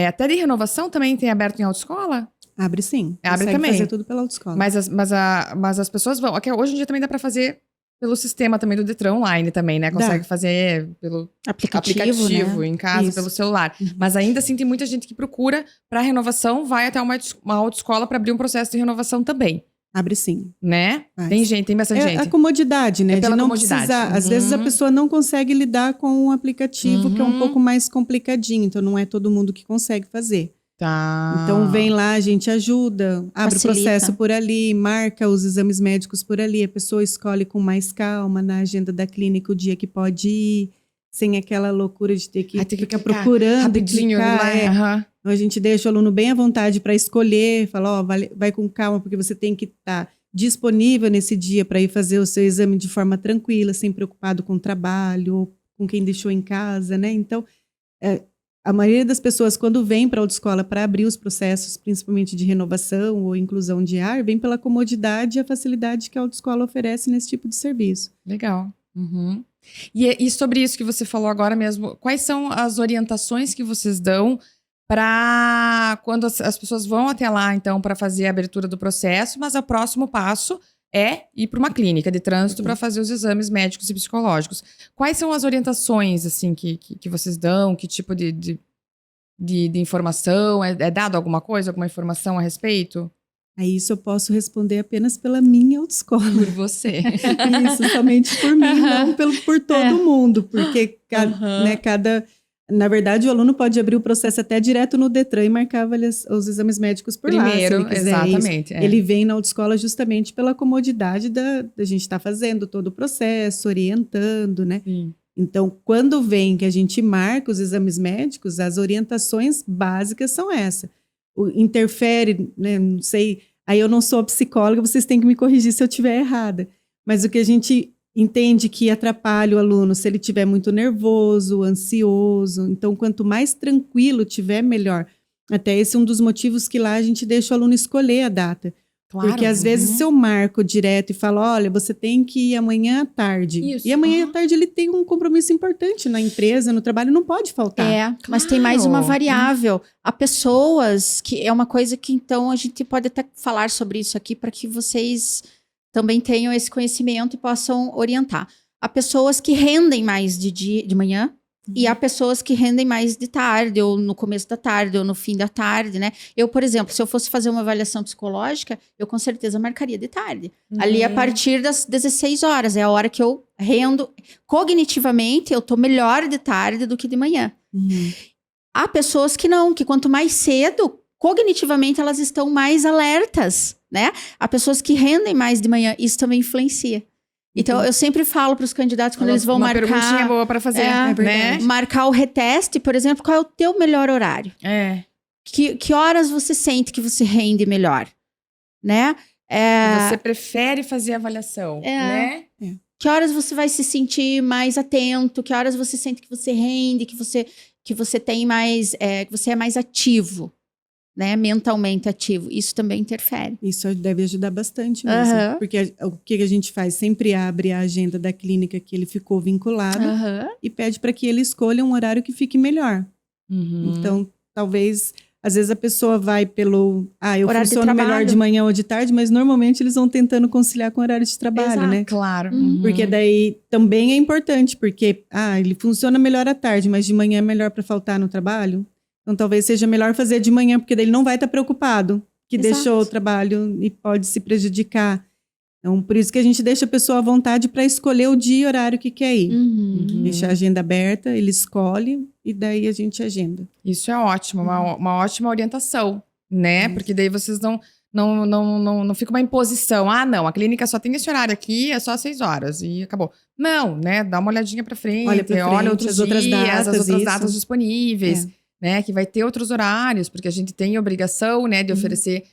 até de renovação também tem aberto em autoescola? Abre sim. Abre consegue também. fazer tudo pela autoescola. Mas as pessoas vão... Hoje em dia também dá para fazer pelo sistema também do Detran online também, né? Consegue fazer pelo aplicativo né? em casa, pelo celular. Mas ainda assim tem muita gente que procura para renovação, vai até uma autoescola para abrir um processo de renovação também. Abre sim. Né? Faz. Tem bastante gente. É a comodidade, né? Pela de não comodidade. precisar. Às vezes a pessoa não consegue lidar com um aplicativo que é um pouco mais complicadinho, então não é todo mundo que consegue fazer. Tá. Então vem lá, a gente ajuda, abre o processo por ali, marca os exames médicos por ali, a pessoa escolhe com mais calma na agenda da clínica o dia que pode ir, sem aquela loucura de ter que ficar procurando rapidinho clicar, Então a gente deixa o aluno bem à vontade para escolher, fala, vai com calma, porque você tem que estar disponível nesse dia para ir fazer o seu exame de forma tranquila, sem preocupado com o trabalho, ou com quem deixou em casa, né? Então, a maioria das pessoas, quando vem para a autoescola para abrir os processos, principalmente de renovação ou inclusão de EAR, vem pela comodidade e a facilidade que a autoescola oferece nesse tipo de serviço. Legal. E sobre isso que você falou agora mesmo, quais são as orientações que vocês dão para quando as pessoas vão até lá, então, para fazer a abertura do processo, mas o próximo passo é ir para uma clínica de trânsito para fazer os exames médicos e psicológicos. Quais são as orientações, assim, que vocês dão? Que tipo de informação? É dado alguma coisa, alguma informação a respeito? Isso eu posso responder apenas pela minha autoescola. Por você. Isso, somente por mim, não por todo mundo. Porque na verdade, o aluno pode abrir o processo até direto no Detran e marcar os exames médicos por lá. Primeiro, exatamente. Ele vem na autoescola justamente pela comodidade da gente estar fazendo todo o processo, orientando, né? Sim. Então, quando vem que a gente marca os exames médicos, as orientações básicas são essas. Interfere, né? Não sei, aí eu não sou psicóloga, vocês têm que me corrigir se eu estiver errada. Mas o que a gente entende que atrapalha o aluno se ele estiver muito nervoso, ansioso. Então, quanto mais tranquilo tiver, melhor. Até esse é um dos motivos que lá a gente deixa o aluno escolher a data. Claro, porque às vezes se eu marco direto e falo, olha, você tem que ir amanhã à tarde. Isso. E amanhã à tarde ele tem um compromisso importante na empresa, no trabalho, não pode faltar. Mas tem mais uma variável. Há pessoas que é uma coisa que então a gente pode até falar sobre isso aqui para que vocês também tenham esse conhecimento e possam orientar. Há pessoas que rendem mais de manhã e há pessoas que rendem mais de tarde, ou no começo da tarde, ou no fim da tarde, né? Eu, por exemplo, se eu fosse fazer uma avaliação psicológica, eu com certeza marcaria de tarde. Ali, a partir das 16 horas, é a hora que eu rendo. Cognitivamente, eu tô melhor de tarde do que de manhã. Há pessoas que não, que quanto mais cedo, cognitivamente, elas estão mais alertas, né? Há pessoas que rendem mais de manhã, isso também influencia. Então, eu sempre falo para os candidatos, quando eles vão marcar... Uma perguntinha boa para fazer, né? Marcar o reteste, por exemplo, qual é o teu melhor horário? Que horas você sente que você rende melhor? Né? Você prefere fazer avaliação, né? Que horas você vai se sentir mais atento? Que horas você sente que você rende, que você tem mais... que você é mais ativo? Né, mentalmente ativo, isso também interfere. Isso deve ajudar bastante mesmo, porque o que a gente faz? Sempre abre a agenda da clínica que ele ficou vinculado e pede para que ele escolha um horário que fique melhor. Então, talvez Às vezes a pessoa vai pelo... eu Horário de funciono melhor trabalho. de manhã ou de tarde, mas normalmente eles vão tentando conciliar com o horário de trabalho, Exato, né? claro. Porque daí também é importante, porque ele funciona melhor à tarde, mas de manhã é melhor para faltar no trabalho. Então talvez seja melhor fazer de manhã, porque daí ele não vai estar preocupado que Exato. deixou o trabalho e pode se prejudicar. Então, por isso que a gente deixa a pessoa à vontade para escolher o dia e horário que quer ir. Deixa a agenda aberta, ele escolhe e daí a gente agenda. Isso é ótimo, uma ótima orientação, né? Porque daí vocês não fica uma imposição. Não, a clínica só tem esse horário aqui, é só 6 horas e acabou. Não, né? Dá uma olhadinha pra frente, olha outros as outras dias, datas, as outras isso. datas disponíveis, né? Que vai ter outros horários, porque a gente tem a obrigação, né, de oferecer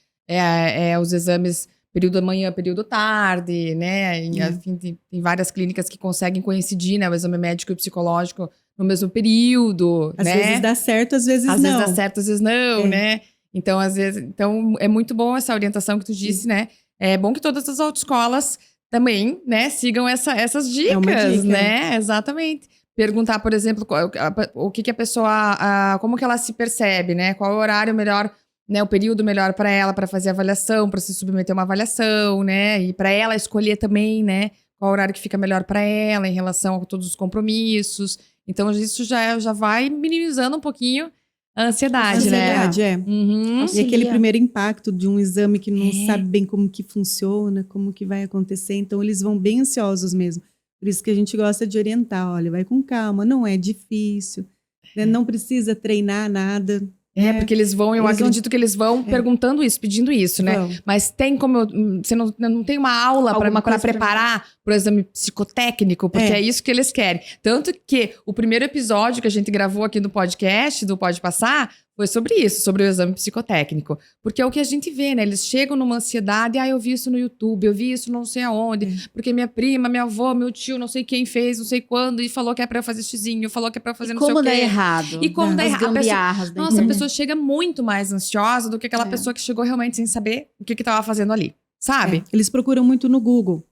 os exames período da manhã, período tarde, né? E, assim, tem várias clínicas que conseguem coincidir, né? O exame médico e o psicológico no mesmo período, Às né? vezes dá certo, às vezes Às não. vezes dá certo, às vezes não, né? Então, às vezes... Então, é muito bom essa orientação que tu disse, né? É bom que todas as autoescolas também, né? Sigam essas dicas, uma dica, né? Exatamente. Perguntar, por exemplo, o que a pessoa... como que ela se percebe, né? Qual é o horário melhor, né? O período melhor para ela, para fazer avaliação, para se submeter a uma avaliação, né? E para ela escolher também, né? Qual horário que fica melhor para ela em relação a todos os compromissos. Então, isso já vai minimizando um pouquinho a ansiedade, né? Ansiedade, Uhum. E aquele primeiro impacto de um exame que não sabe bem como que funciona, como que vai acontecer. Então, eles vão bem ansiosos mesmo. Por isso que a gente gosta de orientar. Olha, vai com calma, não é difícil. Né? Não precisa treinar nada. Porque eles vão, eu acredito que eles vão perguntando isso, pedindo isso, né? Vão. Mas tem como, você não tem uma aula para preparar pro exame psicotécnico, porque é isso que eles querem. Tanto que o primeiro episódio que a gente gravou aqui no podcast, do Pode Passar, foi sobre isso, sobre o exame psicotécnico. Porque é o que a gente vê, né? Eles chegam numa ansiedade, eu vi isso no YouTube, eu vi isso não sei aonde, porque minha prima, minha avó, meu tio, não sei quem fez, não sei quando, e falou que é pra eu fazer xizinho, falou que é pra eu fazer não sei o quê. Como dá errado. E como dá As errado. gambiarras da Nossa, a internet. pessoa chega muito mais ansiosa do que aquela pessoa que chegou realmente sem saber o que tava fazendo ali, sabe? Eles procuram muito no Google.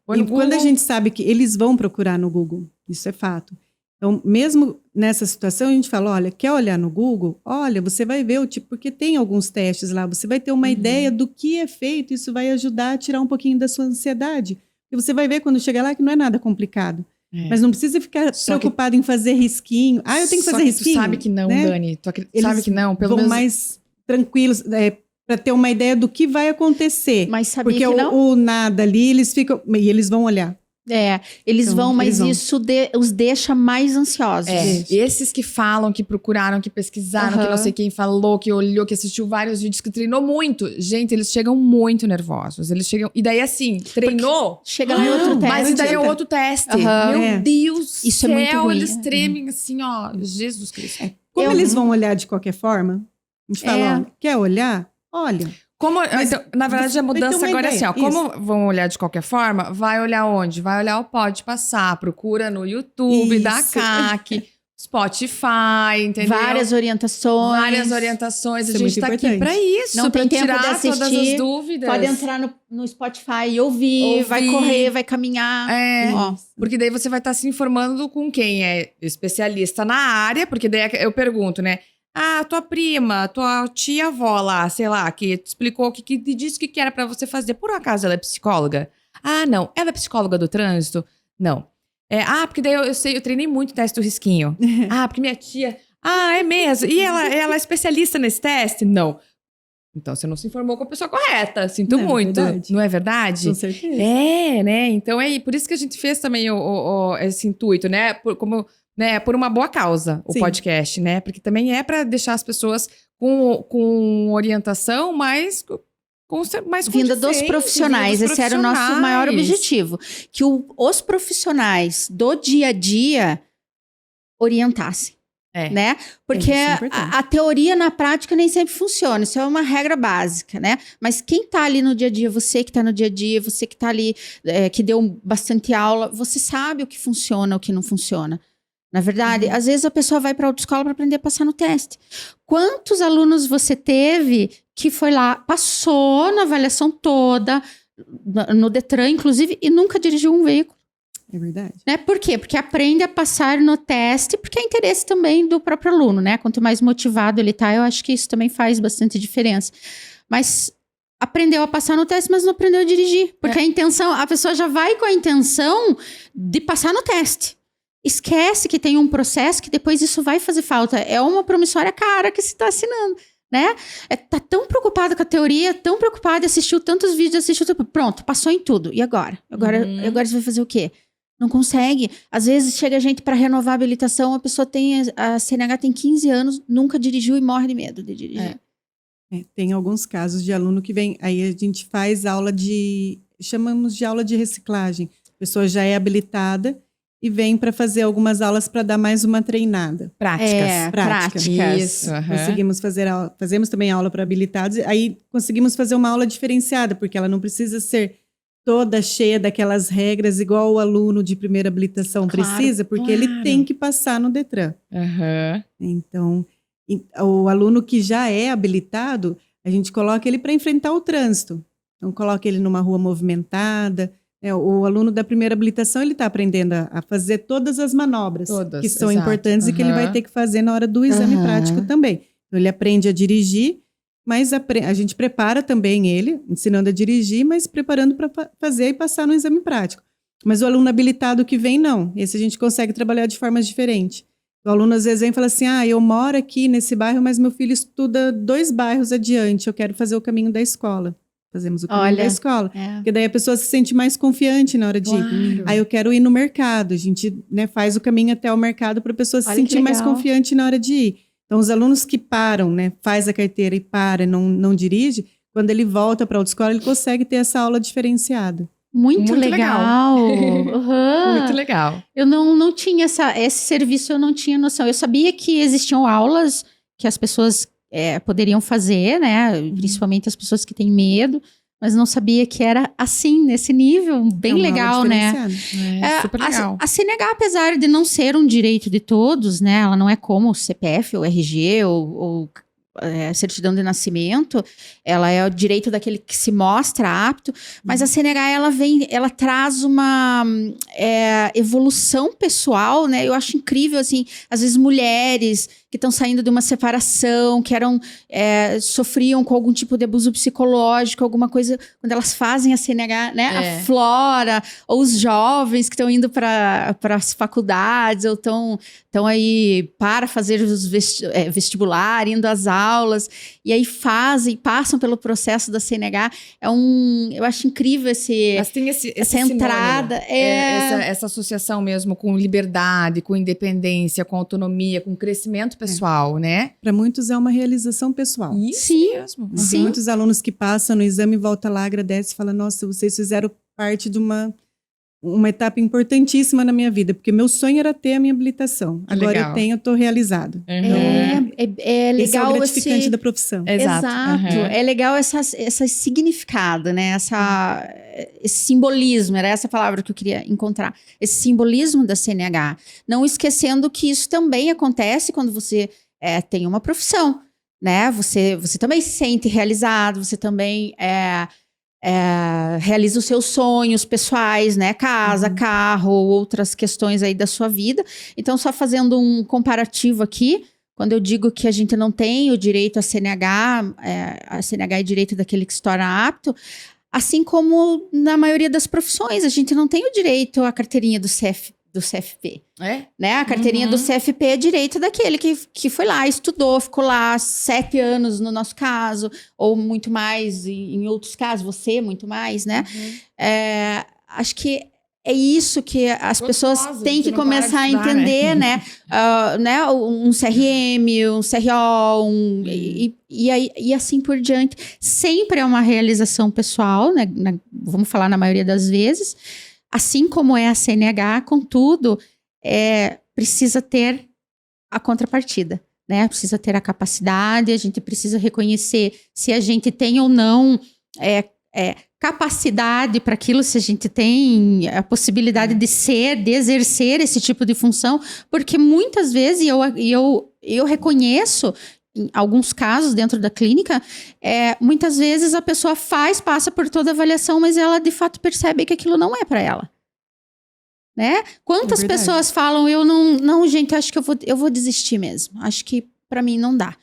Põe no E quando a Google. gente sabe que eles vão procurar no Google, isso é fato. Então, mesmo nessa situação, a gente fala, olha, quer olhar no Google? Olha, você vai ver o tipo, porque tem alguns testes lá, você vai ter uma ideia do que é feito, isso vai ajudar a tirar um pouquinho da sua ansiedade. E você vai ver quando chegar lá que não é nada complicado. Mas não precisa ficar preocupado em fazer risquinho. Eu tenho que fazer risquinho. Tu sabe que não, né? Dani. Eles sabe que não, pelo vão menos. mais tranquilos, para ter uma ideia do que vai acontecer. Mas sabia Porque que não? o nada ali, eles ficam... E eles vão olhar. Eles Então, vão, mas eles vão. isso os deixa mais ansiosos. Esses que falam, que procuraram, que pesquisaram, que não sei quem falou, que olhou, que assistiu vários vídeos, que treinou muito. Gente, eles chegam muito nervosos. Eles chegam. E daí, assim, treinou. Chega lá em outro teste. Mas e daí é outro teste. Meu Deus do Isso é céu, muito ruim. eles tremem assim, ó. Jesus Cristo. Como eles vão olhar de qualquer forma, a gente fala, olha, quer olhar? Olha. Então, na verdade, a mudança agora é assim, ó. Como vão olhar de qualquer forma, vai olhar onde? Vai olhar o Pode Passar. Procura no YouTube da CAC, Spotify, entendeu? Várias orientações. Várias orientações. Isso a é gente muito tá aqui importante. pra isso. Não pra tem tempo tirar de assistir, todas as dúvidas. Pode entrar no Spotify e ouvir, vai correr, vai caminhar. Ó. Porque daí você vai estar se informando com quem é especialista na área, porque daí eu pergunto, né? Tua prima, tua tia-avó lá, sei lá, que te explicou, que te disse o que era pra você fazer. Por um acaso ela é psicóloga? Não. Ela é psicóloga do trânsito? Não. Porque daí eu sei, eu treinei muito o teste do risquinho. Porque minha tia... é mesmo? E ela é especialista nesse teste? Não. Então você não se informou com a pessoa correta. Sinto Não, muito. É verdade. Não é verdade? Com certeza. Né? Então por isso que a gente fez também esse intuito, né? Por uma boa causa, o Sim. podcast, né? Porque também é para deixar as pessoas com orientação mais Vinda dos condizente, profissionais. vinda dos Esse era o nosso profissionais. maior objetivo. Que os profissionais do dia a dia orientassem. Né? Porque Isso é importante. a teoria na prática nem sempre funciona. Isso é uma regra básica, né? Mas quem tá ali no dia a dia, você que tá no dia a dia, você que tá ali, que deu bastante aula, você sabe o que funciona, o que não funciona. Na verdade, às vezes a pessoa vai para autoescola para aprender a passar no teste. Quantos alunos você teve que foi lá, passou na avaliação toda, no Detran, inclusive, e nunca dirigiu um veículo? É verdade. Né? Por quê? Porque aprende a passar no teste, porque é interesse também do próprio aluno, né? Quanto mais motivado ele tá, eu acho que isso também faz bastante diferença. Mas aprendeu a passar no teste, mas não aprendeu a dirigir. Porque a pessoa já vai com a intenção de passar no teste. Esquece que tem um processo que depois isso vai fazer falta. É uma promissória cara que se está assinando, né? Tá tão preocupado com a teoria, tão preocupado, assistiu tantos vídeos, pronto, passou em tudo. E agora? Agora você vai fazer o quê? Não consegue. Às vezes chega gente para renovar a habilitação, a pessoa a CNH tem 15 anos, nunca dirigiu e morre de medo de dirigir. Tem alguns casos de aluno que vem, aí a gente faz chamamos de aula de reciclagem. A pessoa já é habilitada e vem para fazer algumas aulas para dar mais uma treinada. Práticas. Isso. Conseguimos fazemos também aula para habilitados, aí conseguimos fazer uma aula diferenciada, porque ela não precisa ser toda cheia daquelas regras, igual o aluno de primeira habilitação precisa, porque ele tem que passar no Detran. Então, o aluno que já é habilitado, a gente coloca ele para enfrentar o trânsito. Então, coloca ele numa rua movimentada. O aluno da primeira habilitação, ele está aprendendo a fazer todas as manobras que são importantes e que ele vai ter que fazer na hora do exame prático também. Então, ele aprende a dirigir, mas a gente prepara também ele, ensinando a dirigir, mas preparando para fazer e passar no exame prático. Mas o aluno habilitado que vem, não. Esse a gente consegue trabalhar de formas diferentes. O aluno às vezes vem e fala assim, eu moro aqui nesse bairro, mas meu filho estuda 2 bairros adiante, eu quero fazer o caminho da escola. Fazemos o caminho da escola. Porque daí a pessoa se sente mais confiante na hora de ir. Aí eu quero ir no mercado. A gente faz o caminho até o mercado para a pessoa se sentir mais confiante na hora de ir. Então, os alunos que param, faz a carteira e para e não dirige, quando ele volta para a autoescola, ele consegue ter essa aula diferenciada. Muito legal. Muito legal. Eu não tinha esse serviço, eu não tinha noção. Eu sabia que existiam aulas que as pessoas poderiam fazer, né? Principalmente as pessoas que têm medo, mas não sabia que era assim, nesse nível, bem legal, né? Super legal. A CNH, apesar de não ser um direito de todos, né? Ela não é como o CPF, ou RG, ou certidão de nascimento, ela é o direito daquele que se mostra apto, mas a CNH, ela traz uma evolução pessoal, né? Eu acho incrível, assim, às vezes mulheres que estão saindo de uma separação, que sofriam com algum tipo de abuso psicológico, alguma coisa, quando elas fazem a CNH, né? A Flora, ou os jovens que estão indo para as faculdades, ou estão aí para fazer os vestibular, indo às aulas, e aí passam pelo processo da CNH. Eu acho incrível Mas tem essa entrada. Essa associação mesmo com liberdade, com independência, com autonomia, com crescimento pessoal, né? Para muitos é uma realização pessoal. Isso mesmo. Tem muitos alunos que passam no exame, volta lá, agradece e fala, nossa, vocês fizeram parte de uma etapa importantíssima na minha vida, porque meu sonho era ter a minha habilitação. Agora eu estou realizado. É legal esse é o gratificante da profissão. Exato. É legal esse significado, né? Esse simbolismo, era essa palavra que eu queria encontrar. Esse simbolismo da CNH. Não esquecendo que isso também acontece quando você tem uma profissão, né? Você também se sente realizado, você também realiza os seus sonhos pessoais, né? Casa, carro, outras questões aí da sua vida. Então, só fazendo um comparativo aqui, quando eu digo que a gente não tem o direito à CNH, a CNH é direito daquele que se torna apto, assim como na maioria das profissões, a gente não tem o direito à carteirinha do CFP. Né? A carteirinha do CFP é direito daquele que foi lá, estudou, ficou lá 7 anos no nosso caso, ou muito mais em outros casos, você muito mais, né? Acho que é isso que as pessoas têm que começar a entender, né? Um CRM, um CRO, e assim por diante. Sempre é uma realização pessoal, né? Vamos falar na maioria das vezes. Assim como é a CNH, contudo, precisa ter a contrapartida, né? Precisa ter a capacidade, a gente precisa reconhecer se a gente tem ou não capacidade para aquilo, se a gente tem a possibilidade de exercer esse tipo de função, porque muitas vezes, eu reconheço, em alguns casos dentro da clínica, muitas vezes a pessoa passa por toda a avaliação, mas ela de fato percebe que aquilo não é para ela. né? Quantas verdade. pessoas falam, eu não, gente, acho que eu vou desistir mesmo. Acho que para mim não dá.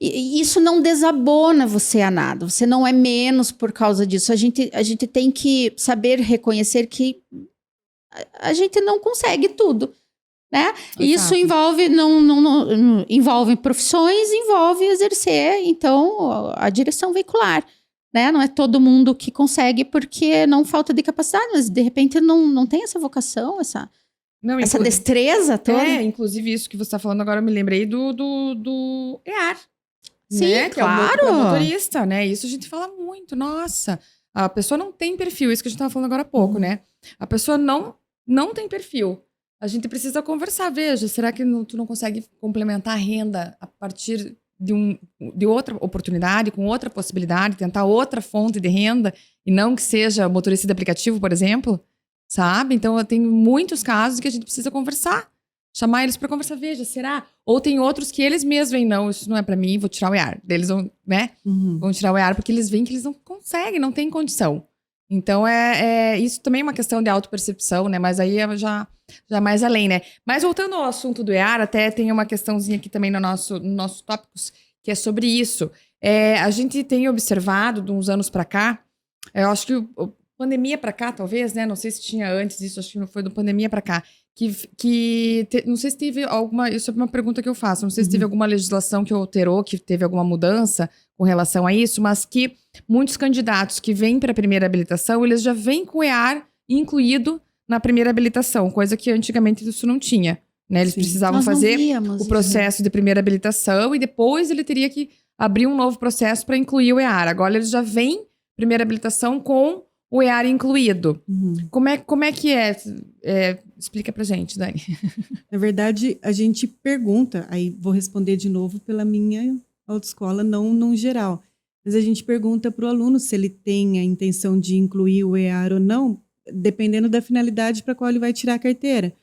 E isso não desabona você a nada. Você não é menos por causa disso. A gente tem que saber reconhecer que a gente não consegue tudo, né? E isso envolve, envolve profissões, envolve exercer, então, a direção veicular, né? Não é todo mundo que consegue porque não falta de capacidade, mas de repente não tem essa vocação, essa destreza toda. Inclusive isso que você está falando agora, eu me lembrei do EAR. Sim, né? claro. Que é o motorista, né? Isso a gente fala muito. Nossa, a pessoa não tem perfil, isso que a gente estava falando agora há pouco, né? A pessoa não tem perfil. A gente precisa conversar. Veja, será que tu não consegue complementar a renda a partir de outra oportunidade, com outra possibilidade, tentar outra fonte de renda e não que seja motorista de aplicativo, por exemplo? Sabe? Então, tem muitos casos que a gente precisa conversar. Chamar eles para conversar. Veja, será? Ou tem outros que eles mesmos veem, não, isso não é para mim, vou tirar o EAR. Eles vão, né? Vão tirar o EAR porque eles veem que eles não conseguem, não têm condição. Então, isso também é uma questão de autopercepção, né? Mas aí já mais além, né? Mas voltando ao assunto do EAR, até tem uma questãozinha aqui também no nossos tópicos, que é sobre isso. A gente tem observado, de uns anos para cá, eu acho que pandemia para cá, talvez, né? Não sei se tinha antes isso, acho que não foi do pandemia para cá. Não sei se teve alguma... Isso é uma pergunta que eu faço. Não sei se teve alguma legislação que alterou, que teve alguma mudança com relação a isso, mas que muitos candidatos que vêm para a primeira habilitação, eles já vêm com o EAR incluído na primeira habilitação, coisa que antigamente isso não tinha, né? Eles precisavam fazer o processo de primeira habilitação e depois ele teria que abrir um novo processo para incluir o EAR. Agora eles já vêm primeira habilitação com o EAR incluído. Como é que é? Explica pra gente, Dani. Na verdade, a gente pergunta, aí vou responder de novo pela minha autoescola, não no geral, mas a gente pergunta para o aluno se ele tem a intenção de incluir o EAR ou não, dependendo da finalidade para qual ele vai tirar a carteira.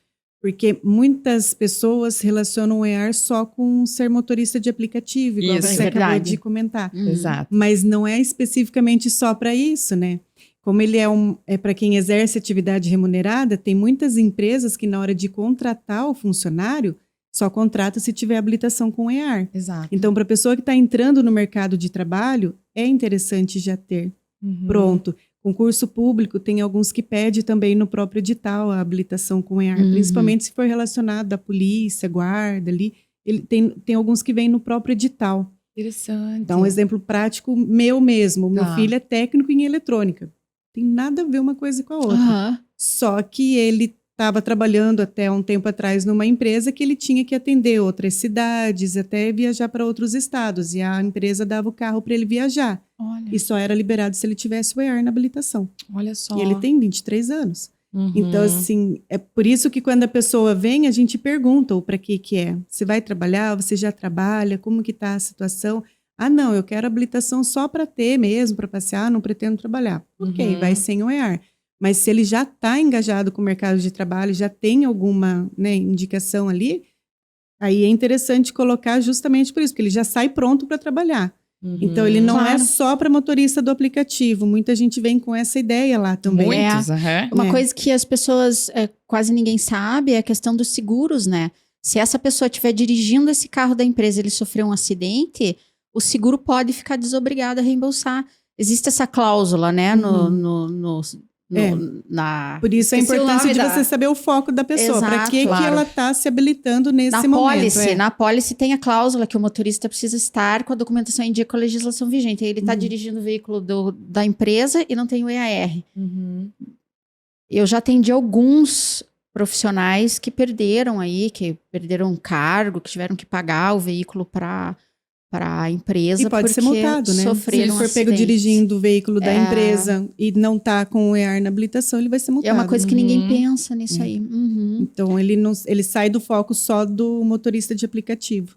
Porque muitas pessoas relacionam o EAR só com ser motorista de aplicativo, igual você acabou de comentar. Exato. Mas não é especificamente só para isso, né? Como ele é para quem exerce atividade remunerada, tem muitas empresas que na hora de contratar o funcionário, só contrata se tiver habilitação com EAR. Exato. Então, para a pessoa que está entrando no mercado de trabalho, é interessante já ter pronto. Concurso público, tem alguns que pedem também no próprio edital a habilitação com EAR, principalmente se for relacionado à polícia, guarda ali. Tem alguns que vêm no próprio edital. Interessante. Então, um exemplo prático meu mesmo. Meu filho é técnico em eletrônica. Tem nada a ver uma coisa com a outra. Só que ele estava trabalhando até um tempo atrás numa empresa que ele tinha que atender outras cidades, até viajar para outros estados. E a empresa dava o carro para ele viajar. Olha. E só era liberado se ele tivesse o EAR na habilitação. Olha só. E ele tem 23 anos. Então, assim, é por isso que quando a pessoa vem, a gente pergunta o para que é. Você vai trabalhar? Você já trabalha? Como que está a situação? Ah, não, eu quero habilitação só para ter mesmo, para passear, não pretendo trabalhar. Ok, vai sem o EAR. Mas se ele já está engajado com o mercado de trabalho, já tem alguma, né, indicação ali, aí é interessante colocar justamente por isso, porque ele já sai pronto para trabalhar. Então, ele não é só para motorista do aplicativo. Muita gente vem com essa ideia lá também. Muitos, Uma coisa que as pessoas, quase ninguém sabe, é a questão dos seguros, né? Se essa pessoa estiver dirigindo esse carro da empresa e ele sofreu um acidente, o seguro pode ficar desobrigado a reembolsar. Existe essa cláusula, né? Por isso a importância de você saber o foco da pessoa. Para que ela está se habilitando nesse momento. Na pólice tem a cláusula que o motorista precisa estar com a documentação em dia com a legislação vigente. Aí ele está dirigindo o veículo da empresa e não tem o EAR. Eu já atendi alguns profissionais que perderam cargo, que tiveram que pagar o veículo para a empresa. E pode ser multado, né? Se ele for pego dirigindo o veículo da empresa e não tá com o EAR na habilitação, ele vai ser multado. É uma coisa que ninguém pensa nisso aí. Então, ele sai do foco só do motorista de aplicativo.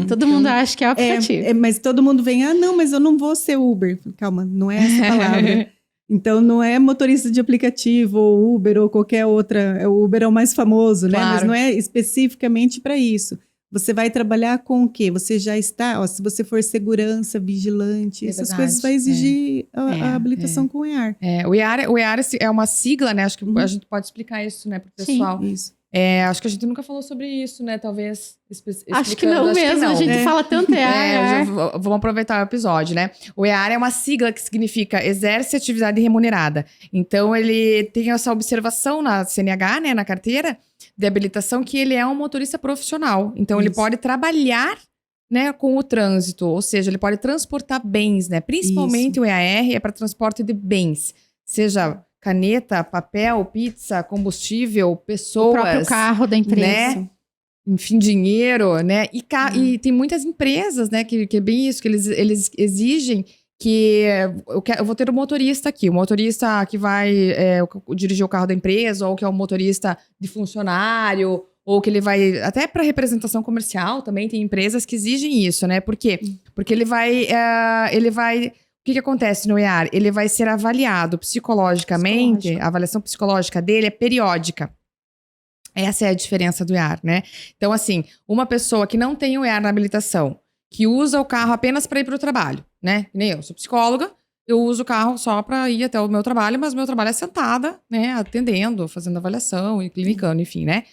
Todo mundo acha que é o aplicativo. Mas todo mundo vem, não, mas eu não vou ser Uber. Calma, não é essa palavra. Então, não é motorista de aplicativo, ou Uber, ou qualquer outra. O Uber é o mais famoso, né? Claro. Mas não é especificamente para isso. Você vai trabalhar com o quê? Você já está, se você for segurança, vigilante, essas verdade, coisas vai exigir a habilitação com o EAR. O EAR é uma sigla, né? Acho que a gente pode explicar isso, né, pro pessoal. Isso. Acho que a gente nunca falou sobre isso, né? Talvez Acho que não mesmo, a gente fala tanto EAR. Vamos aproveitar o episódio, né? O EAR é uma sigla que significa exerce atividade remunerada. Então, ele tem essa observação na CNH, né, na carteira de habilitação, que ele é um motorista profissional. Então, ele pode trabalhar, né, com o trânsito, ou seja, ele pode transportar bens, né? Principalmente o EAR é para transporte de bens, seja caneta, papel, pizza, combustível, pessoas. O próprio carro da empresa. Né? Enfim, dinheiro, né? E tem muitas empresas, né, que é bem isso, que eles exigem que eu vou ter um motorista aqui, o motorista que vai dirigir o carro da empresa, ou que é um motorista de funcionário, ou que ele vai, até para representação comercial também, tem empresas que exigem isso, né? Por quê? Porque ele vai, o que acontece no EAR? Ele vai ser avaliado psicologicamente, a avaliação psicológica dele é periódica. Essa é a diferença do EAR, né? Então, assim, uma pessoa que não tem o EAR na habilitação, que usa o carro apenas para ir para o trabalho, né? Nem eu sou psicóloga, eu uso o carro só para ir até o meu trabalho, mas o meu trabalho é sentada, né? Atendendo, fazendo avaliação e clinicando, enfim, né?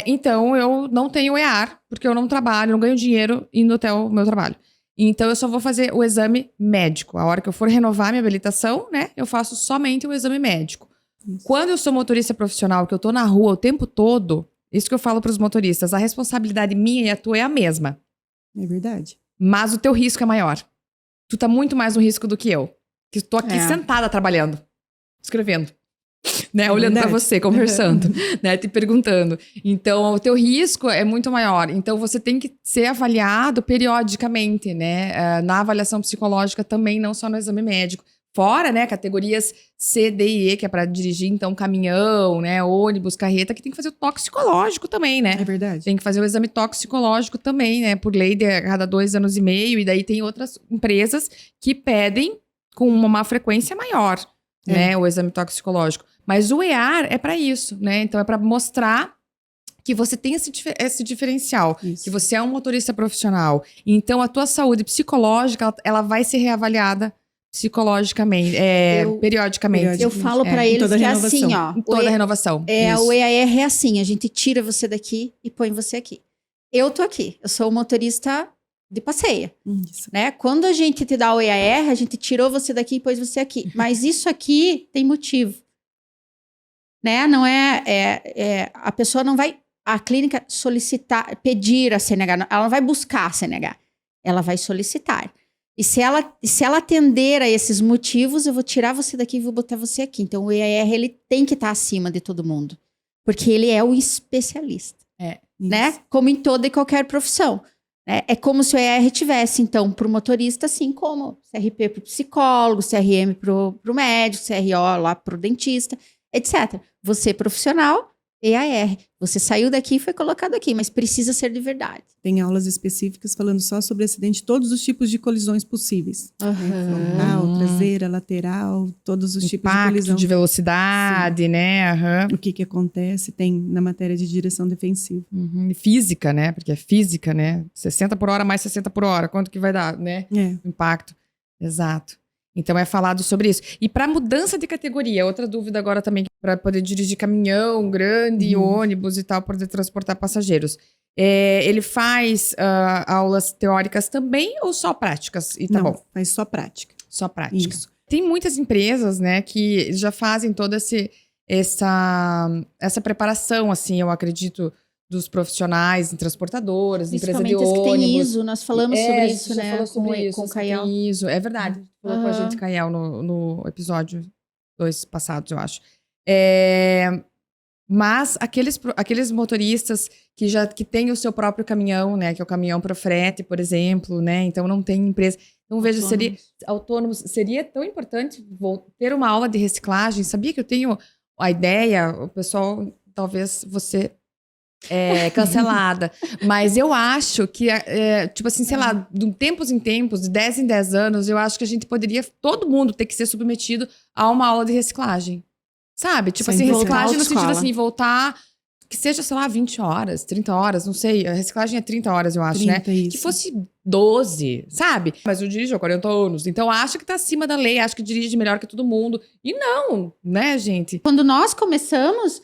Então, eu não tenho EAR, porque eu não trabalho, não ganho dinheiro indo até o meu trabalho. Então, eu só vou fazer o exame médico. A hora que eu for renovar minha habilitação, né? Eu faço somente o exame médico. Isso. Quando eu sou motorista profissional, que eu tô na rua o tempo todo, isso que eu falo pros motoristas, a responsabilidade minha e a tua é a mesma. É verdade. Mas o teu risco é maior. Tu tá muito mais no risco do que eu. Que tô aqui sentada trabalhando, escrevendo. Né, olhando para você, conversando, né, te perguntando. Então, o teu risco é muito maior. Então, você tem que ser avaliado periodicamente, né? Na avaliação psicológica também, não só no exame médico. Fora, né, categorias C, D e E, que é para dirigir, então, caminhão, né, ônibus, carreta, que tem que fazer o toxicológico também, né? É verdade. Tem que fazer o exame toxicológico também, né, por lei de cada 2 anos e meio. E daí tem outras empresas que pedem com uma frequência maior, né, o exame toxicológico. Mas o EAR é para isso, né? Então é para mostrar que você tem esse diferencial, que você é um motorista profissional. Então a tua saúde psicológica, ela vai ser reavaliada psicologicamente, periodicamente. Eu falo para eles que é assim, ó. Em toda renovação. O EAR é assim, a gente tira você daqui e põe você aqui. Eu tô aqui, eu sou o motorista de passeio, né? Quando a gente te dá o EAR, a gente tirou você daqui e pôs você aqui. Mas isso aqui tem motivo. Né? Não a pessoa não vai, a clínica solicitar, pedir a CNH, ela não vai buscar a CNH, ela vai solicitar. E se ela atender a esses motivos, eu vou tirar você daqui e vou botar você aqui. Então o EAR, ele tem que estar acima de todo mundo, porque ele é o especialista, né? Como em toda e qualquer profissão. É como se o EAR tivesse, então, para o motorista, assim como CRP para o psicólogo, CRM para o médico, CRO lá para o dentista, etc. Você profissional, EAR. Você saiu daqui e foi colocado aqui, mas precisa ser de verdade. Tem aulas específicas falando só sobre acidente, todos os tipos de colisões possíveis. Frontal, traseira, lateral, todos os tipos de colisão. De velocidade, né? O que acontece, tem na matéria de direção defensiva. Física, né? Porque é física, né? 60 por hora mais 60 por hora, quanto que vai dar, né? Impacto. Exato. Então é falado sobre isso. E para mudança de categoria, outra dúvida agora também, para poder dirigir caminhão grande, ônibus e tal, poder transportar passageiros. Ele faz aulas teóricas também ou só práticas? E tá bom. Faz só prática. Só práticas. Isso. Tem muitas empresas, né, que já fazem toda essa preparação, assim, eu acredito, dos profissionais em transportadoras, empresa de ônibus. Que tem ISO, nós falamos sobre isso, né? Falou sobre isso, com o Caiel. ISO, é verdade. Falou com a gente, Caiel, no episódio 2 passados, eu acho. Mas aqueles motoristas que têm o seu próprio caminhão, né? Que é o caminhão para frete, por exemplo, né? Então não tem empresa. Então veja, seria tão importante ter uma aula de reciclagem. Sabia que eu tenho a ideia, o pessoal, talvez você cancelada. Mas eu acho que, tipo assim, sei lá, de tempos em tempos, de 10 em 10 anos, eu acho que a gente poderia, todo mundo ter que ser submetido a uma aula de reciclagem. Sabe? Tipo assim, reciclagem no sentido assim, voltar, que seja, sei lá, 20 horas, 30 horas, não sei. A reciclagem é 30 horas, eu acho, né? 30, isso. Que fosse 12, sabe? Mas eu dirijo há 40 anos, então acho que tá acima da lei, acho que dirige melhor que todo mundo. E não, né, gente? Quando nós começamos,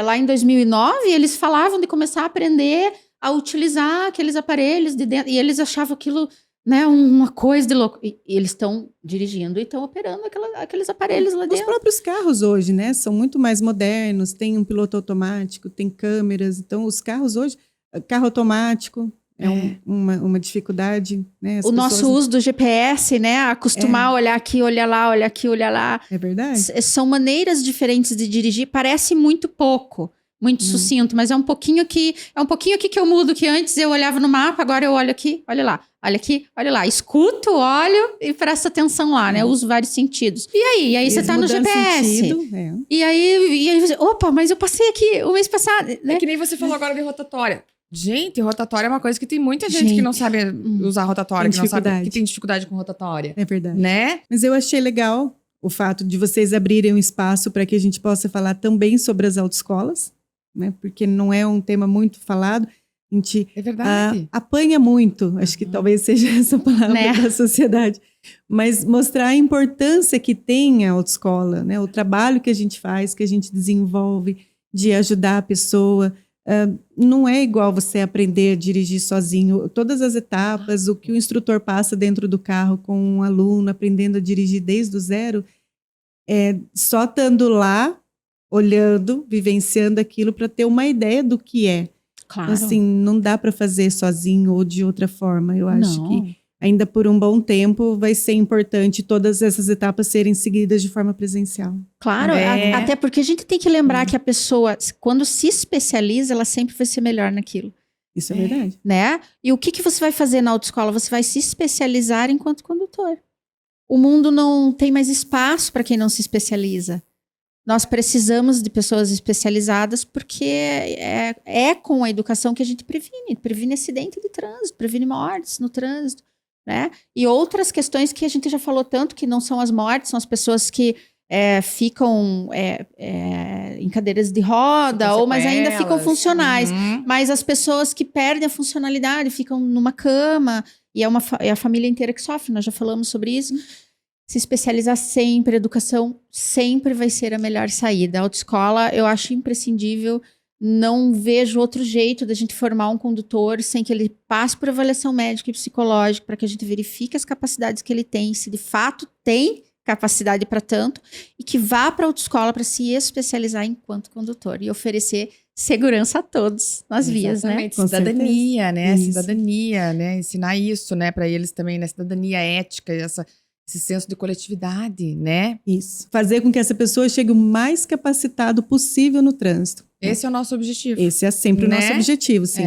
lá em 2009, eles falavam de começar a aprender a utilizar aqueles aparelhos de dentro. E eles achavam aquilo, né, uma coisa de louco. E eles estão dirigindo e estão operando aqueles aparelhos lá Os dentro. próprios carros hoje, né, são muito mais modernos, tem um piloto automático, tem câmeras. Então, os carros hoje, carro automático é uma dificuldade, né? O nosso uso do GPS, né, acostumar a olhar aqui, olhar lá, olhar aqui, olhar lá. É verdade. São maneiras diferentes de dirigir. Parece muito pouco, muito sucinto, mas é um pouquinho aqui que eu mudo, que antes eu olhava no mapa, agora eu olho aqui, olha lá. Olha aqui, olha lá. Escuto, olho e presto atenção lá, né? Eu uso vários sentidos. E aí você tá no GPS. Sentido, E aí você, opa, mas eu passei aqui o mês passado, né? É que nem você falou agora de rotatória. Gente, rotatória é uma coisa que tem muita gente que não sabe usar rotatória, que tem dificuldade com rotatória. É verdade. Né? Mas eu achei legal o fato de vocês abrirem um espaço para que a gente possa falar também sobre as autoescolas, né? Porque não é um tema muito falado. A gente É verdade. apanha muito, acho que talvez seja essa palavra, né, da sociedade, mas mostrar a importância que tem a autoescola, né? O trabalho que a gente faz, que a gente desenvolve de ajudar a pessoa. Não é igual você aprender a dirigir sozinho. Todas as etapas, o que o instrutor passa dentro do carro com um aluno, aprendendo a dirigir desde o zero, só estando lá, olhando, vivenciando aquilo para ter uma ideia do que é. Claro. Assim, não dá para fazer sozinho ou de outra forma. Eu acho que ainda por um bom tempo vai ser importante todas essas etapas serem seguidas de forma presencial. Claro, até porque a gente tem que lembrar que a pessoa, quando se especializa, ela sempre vai ser melhor naquilo. Isso é verdade. Né? E o que você vai fazer na autoescola? Você vai se especializar enquanto condutor. O mundo não tem mais espaço para quem não se especializa. Nós precisamos de pessoas especializadas porque é com a educação que a gente previne acidente de trânsito, previne mortes no trânsito, né? E outras questões que a gente já falou tanto, que não são as mortes, são as pessoas que ficam em cadeiras de roda, mas ainda ficam funcionais. Mas as pessoas que perdem a funcionalidade, ficam numa cama, e é a família inteira que sofre, nós já falamos sobre isso. Se especializar sempre, a educação sempre vai ser a melhor saída. A autoescola, eu acho imprescindível. Não vejo outro jeito da gente formar um condutor sem que ele passe por avaliação médica e psicológica, para que a gente verifique as capacidades que ele tem, se de fato tem capacidade para tanto, e que vá para a autoescola para se especializar enquanto condutor e oferecer segurança a todos nas vias, né? Com cidadania, né? Isso. Cidadania, né? Ensinar isso, né? Para eles também, né? Cidadania ética, esse senso de coletividade, né? Isso. Fazer com que essa pessoa chegue o mais capacitado possível no trânsito. Esse é o nosso objetivo. Esse é sempre o nosso objetivo, sim.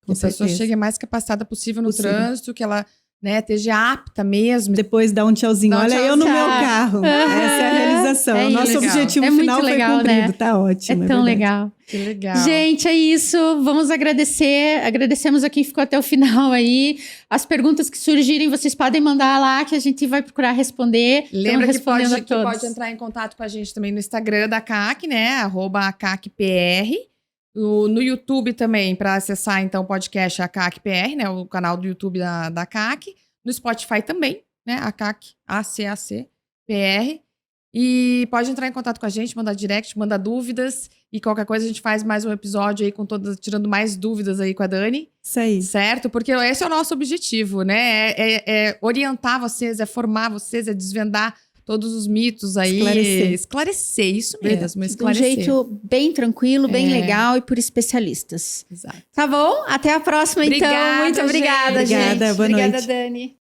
Que a pessoa chegue mais capacitada possível no trânsito, que ela, né, esteja apta mesmo. Depois dá um tchauzinho. Olha, eu no meu carro. Essa é a realização. O nosso objetivo final foi cumprido. Né? Tá ótimo. É tão legal. Que legal. Gente, é isso. Vamos agradecer. Agradecemos a quem ficou até o final aí. As perguntas que surgirem, vocês podem mandar lá que a gente vai procurar responder. Lembra que pode entrar em contato com a gente também no Instagram da CAC, né? @CACPR. No YouTube também, para acessar então o podcast a CACPR, né? O canal do YouTube da CAC. No Spotify também, né? A CAC, ACACPR. E pode entrar em contato com a gente, mandar direct, mandar dúvidas. E qualquer coisa a gente faz mais um episódio aí tirando mais dúvidas aí com a Dani. Isso aí. Certo? Porque esse é o nosso objetivo, né? É orientar vocês, é formar vocês, é desvendar todos os mitos aí. Esclarecer, isso mesmo. Esclarecer. De um jeito bem tranquilo, bem legal e por especialistas. Exato. Tá bom? Até a próxima, então. Muito obrigada, gente. Obrigada, boa noite. Obrigada, Dani.